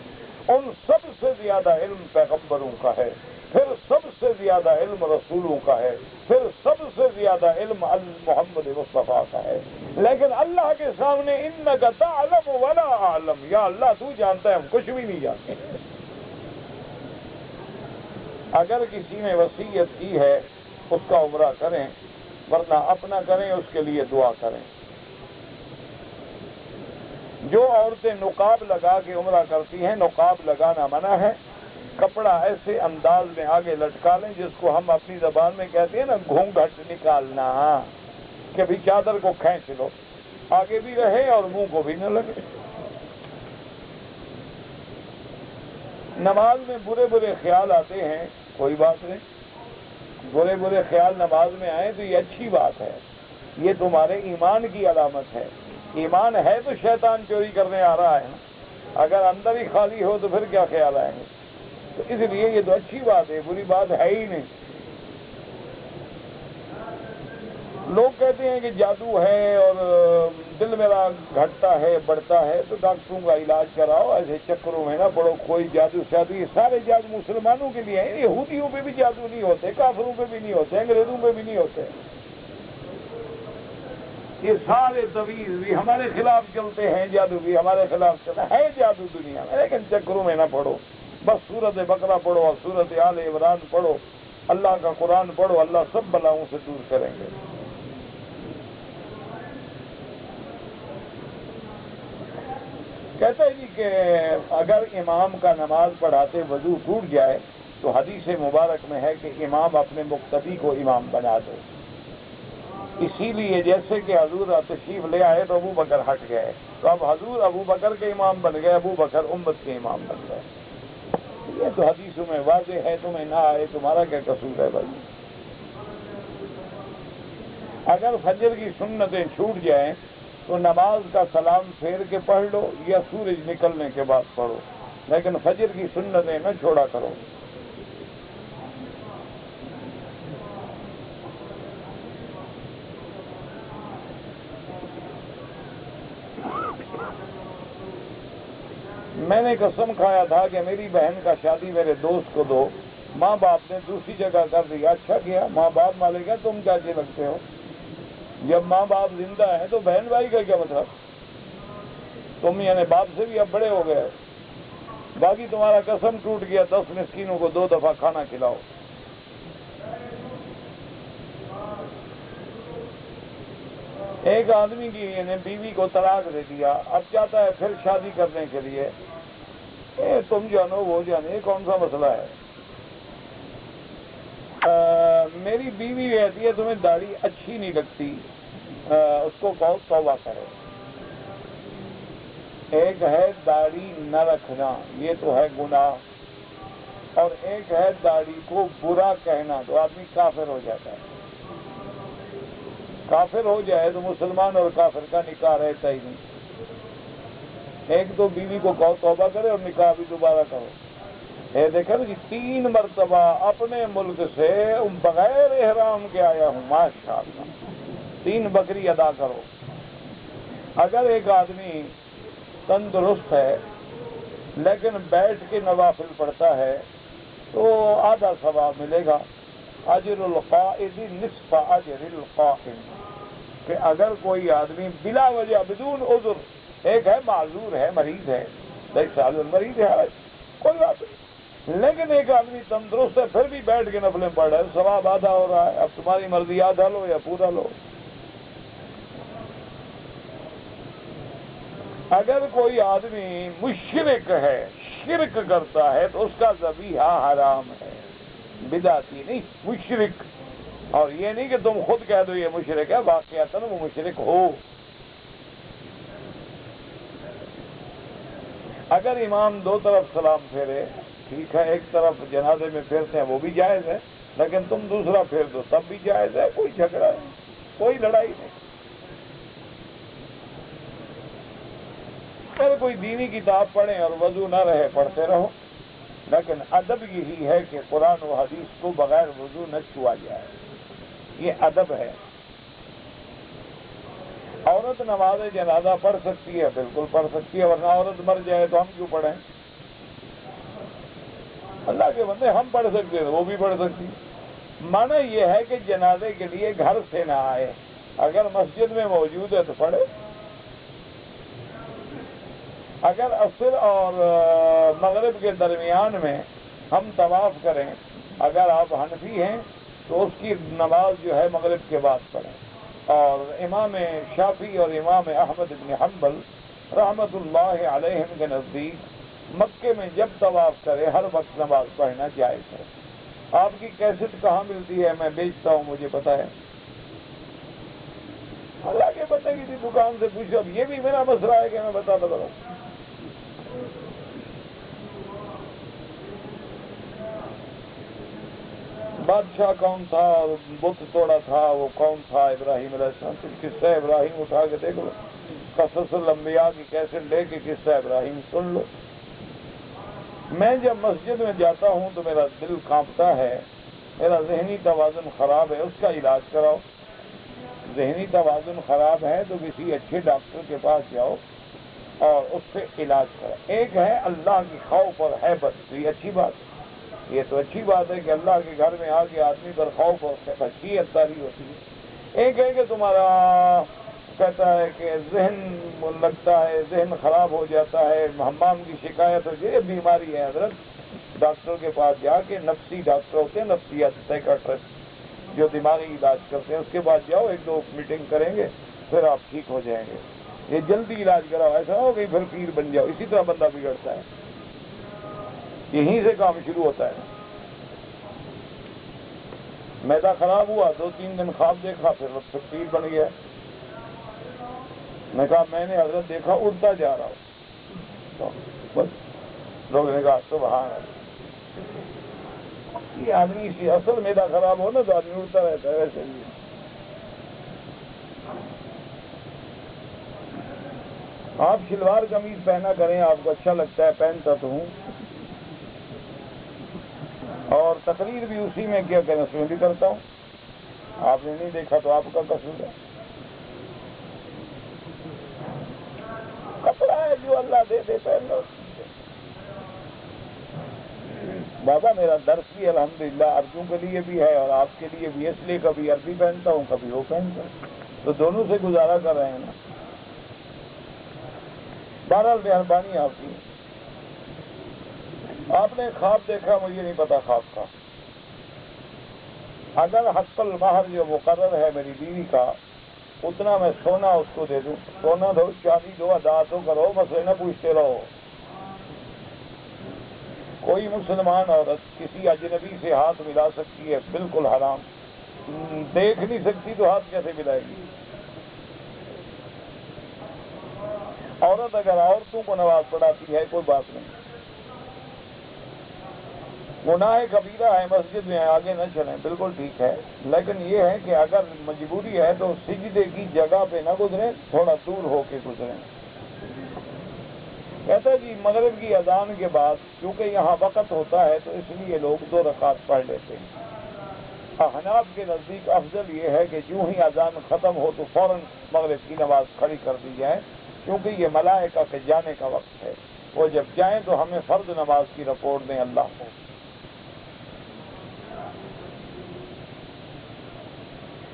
ان سب سے زیادہ علم پیغمبروں کا ہے، پھر سب سے زیادہ علم رسولوں کا ہے، پھر سب سے زیادہ علم محمد مصطفیٰ کا ہے۔ لیکن اللہ کے سامنے انک تعلم ولا اعلم، یا اللہ تو جانتا ہے ہم کچھ بھی نہیں جانتے۔ اگر کسی نے وصیت کی ہے اس کا عمرہ کریں، ورنہ اپنا کریں، اس کے لیے دعا کریں۔ جو عورتیں نقاب لگا کے عمرہ کرتی ہیں، نقاب لگانا منع ہے۔ کپڑا ایسے انداز میں آگے لٹکا لیں جس کو ہم اپنی زبان میں کہتے ہیں نا گھونگھٹ نکالنا، کہ بھی چادر کو کھینچ لو، آگے بھی رہے اور منہ کو بھی نہ لگے۔ نماز میں برے برے خیال آتے ہیں، کوئی بات نہیں، برے برے خیال نماز میں آئے تو یہ اچھی بات ہے، یہ تمہارے ایمان کی علامت ہے۔ ایمان ہے تو شیطان چوری کرنے آ رہا ہے، اگر اندر ہی خالی ہو تو پھر کیا خیال آئیں گے؟ تو اس لیے یہ تو اچھی بات ہے، بری بات ہے ہی نہیں۔ لوگ کہتے ہیں کہ جادو ہے اور دل میرا گھٹتا ہے بڑھتا ہے، تو ڈاکٹروں کا علاج کراؤ، ایسے چکروں میں نہ پڑو۔ کوئی جادو شادو، یہ سارے جادو مسلمانوں کے لیے ہیں، یہودیوں پہ بھی جادو نہیں ہوتے، کافروں پہ بھی نہیں ہوتے، انگریزوں پہ بھی نہیں ہوتے۔ یہ سارے تویز بھی ہمارے خلاف چلتے ہیں، جادو بھی ہمارے خلاف چلتا ہے جادو دنیا میں، لیکن چکروں میں نہ پڑو۔ بس سورت بقرہ پڑھو اور سورت آل عمران پڑھو، اللہ کا قرآن پڑھو، اللہ سب بلاؤں سے دور کریں گے۔ کہتا ہے جی کہ اگر امام کا نماز پڑھاتے وضو ٹوٹ جائے تو حدیث مبارک میں ہے کہ امام اپنے مقتدی کو امام بنا دے۔ اسی لیے جیسے کہ حضور تشریف لے آئے تو ابو بکر ہٹ گئے، تو اب حضور ابو بکر کے امام بن گئے، ابو بکر امت کے امام بن گئے۔ یہ تو حدیثوں میں واضح ہے، تمہیں نہ آئے تمہارا کیا قصور ہے بھائی؟ اگر فجر کی سنتیں چھوٹ جائیں تو نماز کا سلام پھیر کے پڑھ لو یا سورج نکلنے کے بعد پڑھو، لیکن فجر کی سنتیں نہ چھوڑا کرو۔ میں نے قسم کھایا تھا کہ میری بہن کا شادی میرے دوست کو دو، ماں باپ نے دوسری جگہ کر دیا۔ اچھا کیا، ماں باپ مالک ہیں، تم کیا جی لگتے ہو؟ جب ماں باپ زندہ ہیں تو بہن بھائی کا کیا مطلب؟ تم یعنی باپ سے بھی اب بڑے ہو گئے، باقی تمہارا قسم ٹوٹ گیا، 10 مسکینوں کو 2 دفعہ کھانا کھلاؤ۔ ایک آدمی کی یعنی بیوی کو طلاق دے دیا، اب چاہتا ہے پھر شادی کرنے کے لیے۔ تم جانو وہ جانے، کون سا مسئلہ ہے؟ میری بیوی کہتی ہے تمہیں داڑھی اچھی نہیں لگتی، اس کو بہت توبہ کرے۔ ایک ہے داڑھی نہ رکھنا، یہ تو ہے گناہ، اور ایک ہے داڑھی کو برا کہنا، تو آدمی کافر ہو جاتا ہے۔ کافر ہو جائے تو مسلمان اور کافر کا نکاح رہتا ہی نہیں۔ ایک تو بیوی کو کہو توبہ کرے اور نکاح بھی دوبارہ کرو۔ یہ دیکھا کہ 3 مرتبہ اپنے ملک سے بغیر احرام کے آیا ہوں، ماشاءاللہ، 3 بکری ادا کرو۔ اگر ایک آدمی تندرست ہے لیکن بیٹھ کے نوافل پڑھتا ہے تو آدھا ثواب ملے گا، اجر القائد نصف اجر القائم، کہ اگر کوئی آدمی بلا وجہ بدون عذر، ایک ہے معذور ہے، مریض ہے، 2 سال مریض ہے، کوئی بات نہیں، لیکن ایک آدمی تندرست ہے پھر بھی بیٹھ کے نفلیں پڑھ رہا ہے، ثواب آدھا ہو رہا ہے۔ اب تمہاری مرضی، آدھا لو یا پورا لو۔ اگر کوئی آدمی مشرک ہے، شرک کرتا ہے تو اس کا ذبیحہ حرام ہے، بدعتی نہیں، مشرک۔ اور یہ نہیں کہ تم خود کہہ دو یہ مشرک ہے، واقعتاً وہ مشرک ہو۔ اگر امام 2 طرف سلام پھیرے، ٹھیک ہے، ایک طرف جنازے میں پھیرتے ہیں وہ بھی جائز ہے، لیکن تم دوسرا پھیر دو تب بھی جائز ہے، کوئی جھگڑا نہیں، کوئی لڑائی نہیں۔ پھر کوئی دینی کتاب پڑھیں اور وضو نہ رہے پڑھتے رہو، لیکن ادب یہی ہے کہ قرآن و حدیث کو بغیر وضو نہ چھوا جائے، یہ ادب ہے۔ عورت نماز جنازہ پڑھ سکتی ہے، بالکل پڑھ سکتی ہے، ورنہ عورت مر جائے تو ہم کیوں پڑھیں؟ اللہ کے بندے ہم پڑھ سکتے ہیں، وہ بھی پڑھ سکتی ہے۔ معنی یہ ہے کہ جنازے کے لیے گھر سے نہ آئے، اگر مسجد میں موجود ہے تو پڑھے۔ اگر عصر اور مغرب کے درمیان میں ہم طواف کریں، اگر آپ حنفی ہیں تو اس کی نماز جو ہے مغرب کے بعد پڑھیں، اور امام شافعی اور امام احمد بن حنبل رحمت اللہ علیہم کے نزدیک مکے میں جب طواف کرے ہر وقت نماز پڑھنا جائز ہے۔ آپ کی کیسٹ کہاں ملتی ہے؟ میں بیچتا ہوں، مجھے پتا ہے۔ اللہ کے بندے کسی دکان سے پوچھو، اب یہ بھی میرا مسئلہ ہے کہ میں بتاتا رہوں۔ بادشاہ کون تھا اور بت توڑا تھا، وہ کون تھا؟ ابراہیم علیہ السلام۔ کچھ قصہ ابراہیم اٹھا کے دیکھ لو، قصص الانبیاء کی کیسٹ لے کے قصہ ابراہیم سن لو۔ میں جب مسجد میں جاتا ہوں تو میرا دل کانپتا ہے، میرا ذہنی توازن خراب ہے، اس کا علاج کراؤ۔ ذہنی توازن خراب ہے تو کسی اچھے ڈاکٹر کے پاس جاؤ اور اس سے علاج کرو۔ ایک ہے اللہ کی خوف اور ہیبت، تو یہ اچھی بات ہے، یہ تو اچھی بات ہے کہ اللہ کے گھر میں آ کے آدمی پر خوف اور خشیت طاری ہوتی ہے۔ ایک ہے کہ تمہارا کہتا ہے کہ ذہن لگتا ہے، ذہن خراب ہو جاتا ہے، حمام کی شکایت ہو جائے، یہ بیماری ہے حضرت۔ ڈاکٹر کے پاس جا کے، نفسی ڈاکٹر ہوتے ہیں، نفسیات سائیکاٹرسٹ جو دماغی علاج کرتے ہیں، اس کے بعد جاؤ، ایک دو میٹنگ کریں گے، پھر آپ ٹھیک ہو جائیں گے۔ یہ جلدی علاج کراؤ، ایسا ہو کہ پھر پیر بن جاؤ، اسی طرح بندہ بگڑتا ہے، یہیں سے کام شروع ہوتا ہے۔ میدا خراب ہوا، 2-3 دن خواب دیکھا، پھر پیر بن گیا۔ میں کہا میں نے حضرت دیکھا اڑتا جا رہا ہوں، بس لوگوں نے کہا سبحان اللہ۔ یہ آدمی سے اصل میدا خراب ہو نا تو آدمی اڑتا رہتا ہے، ویسے بھی آپ شلوار قمیض پہنا کریں، آپ کو اچھا لگتا ہے، پہنتا تو ہوں، اور تقریر بھی اسی میں کیا کریں، اس میں بھی کرتا ہوں۔ آپ نے نہیں دیکھا تو آپ کا قصور ہے۔ کپڑا ہے جو اللہ دے دے پہن لو۔ بابا میرا درس بھی الحمدللہ عربوں کے لیے بھی ہے اور آپ کے لیے بھی، اس لیے کبھی عربی پہنتا ہوں کبھی وہ پہنتا ہوں، تو دونوں سے گزارا کر رہے ہیں نا۔ بہرحال مہربانی آپ کی۔ آپ نے خواب دیکھا، مجھے نہیں پتا خواب کا۔ اگر حق المہر جو مقرر ہے میری بیوی کا، اتنا میں سونا اس کو دے دوں، سونا دو، چاندی دو، ادا تو کرو، مسئلے نہ پوچھتے رہو۔ کوئی مسلمان عورت کسی اجنبی سے ہاتھ ملا سکتی ہے؟ بالکل حرام۔ دیکھ نہیں سکتی تو ہاتھ کیسے ملائے گی؟ عورت اگر عورتوں کو نماز پڑھاتی ہے کوئی بات نہیں، گناہ کبیرہ ہے، مسجد میں آگے نہ چلیں، بالکل ٹھیک ہے، لیکن یہ ہے کہ اگر مجبوری ہے تو سجدے کی جگہ پہ نہ گزریں، تھوڑا دور ہو کے گزریں۔ کہتا ہے جی مغرب کی اذان کے بعد کیونکہ یہاں وقت ہوتا ہے تو اس لیے لوگ 2 رکعت پڑھ لیتے ہیں۔ احناف کے نزدیک افضل یہ ہے کہ جو ہی اذان ختم ہو تو فوراً مغرب کی نماز کھڑی کر دی جائے، کیونکہ یہ ملائکہ کے جانے کا وقت ہے، وہ جب جائیں تو ہمیں فرض نماز کی رپورٹ دیں اللہ کو۔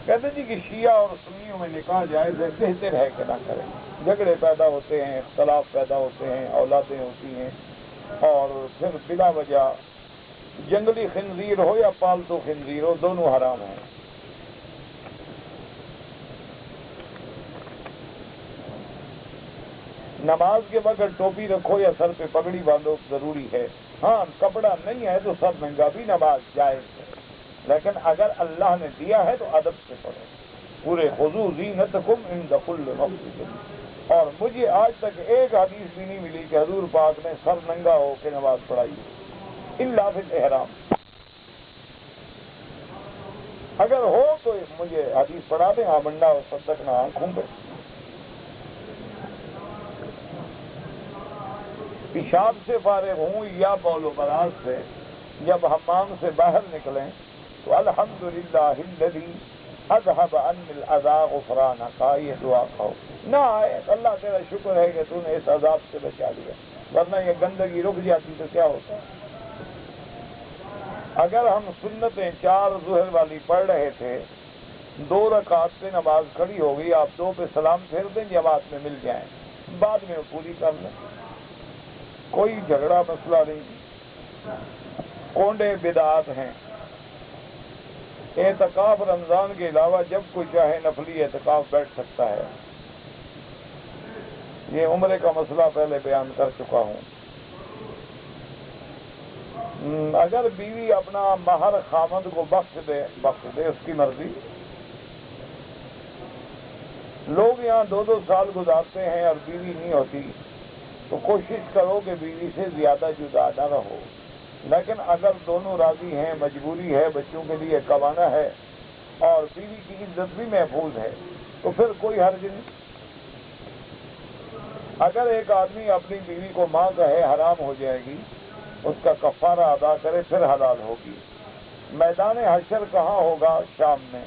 کہتے جی کہ شیعہ اور سنیوں میں نکاح جائز ہے، بہتر ہے کہ نہ کریں، جھگڑے پیدا ہوتے ہیں، اختلاف پیدا ہوتے ہیں، اولادیں ہوتی ہیں، اور پھر بلا وجہ جنگلی خنزیر ہو یا پالتو خنزیر ہو، دونوں حرام ہیں۔ نماز کے وقت ٹوپی رکھو یا سر پہ پگڑی باندھو ضروری ہے، ہاں کپڑا نہیں ہے تو سر ننگا بھی نماز جائز ہے، لیکن اگر اللہ نے دیا ہے تو ادب سے پڑھو، پورے خضوع زینتکم عند کل مسجد۔ اور مجھے آج تک ایک حدیث بھی نہیں ملی کہ حضور پاک نے سر ننگا ہو کے نماز پڑھائی الا فی الاحرام۔ اگر ہو تو مجھے حدیث پڑھا دیں، آمنا اور صدقنا آنکھوں پہ۔ پیشاب سے فارغ ہوں یا بول و براز سے، جب حمام سے باہر نکلیں تو الحمدللہ الذی اذهب عني الاذى غفرانک، یہ دعا کہو۔ نہ آئے اللہ تیرا شکر ہے کہ تو نے اس عذاب سے بچا لیا، ورنہ یہ گندگی رک جاتی تو کیا ہوتا۔ اگر ہم سنتیں 4 ظہر والی پڑھ رہے تھے، 2 رکعت پہ نماز کھڑی ہو گئی، آپ 2 پہ سلام پھیر دیں، جماعت میں مل جائیں، بعد میں وہ پوری کر لیں، کوئی جھگڑا مسئلہ نہیں۔ کونڈے بدعات ہیں۔ اعتکاف رمضان کے علاوہ جب کوئی چاہے نفلی اعتکاف بیٹھ سکتا ہے، یہ عمرے کا مسئلہ پہلے بیان کر چکا ہوں۔ اگر بیوی اپنا مہر خامد کو بخش دے اس کی مرضی۔ لوگ یہاں 2 سال گزارتے ہیں اور بیوی نہیں ہوتی، تو کوشش کرو کہ بیوی سے زیادہ جدا نہ رہو، لیکن اگر دونوں راضی ہیں، مجبوری ہے، بچوں کے لیے کمانا ہے اور بیوی کی عزت بھی محفوظ ہے، تو پھر کوئی حرج نہیں۔ اگر ایک آدمی اپنی بیوی کو ماں کہے حرام ہو جائے گی، اس کا کفارہ ادا کرے، پھر حلال ہوگی۔ میدان حشر کہاں ہوگا؟ شام میں۔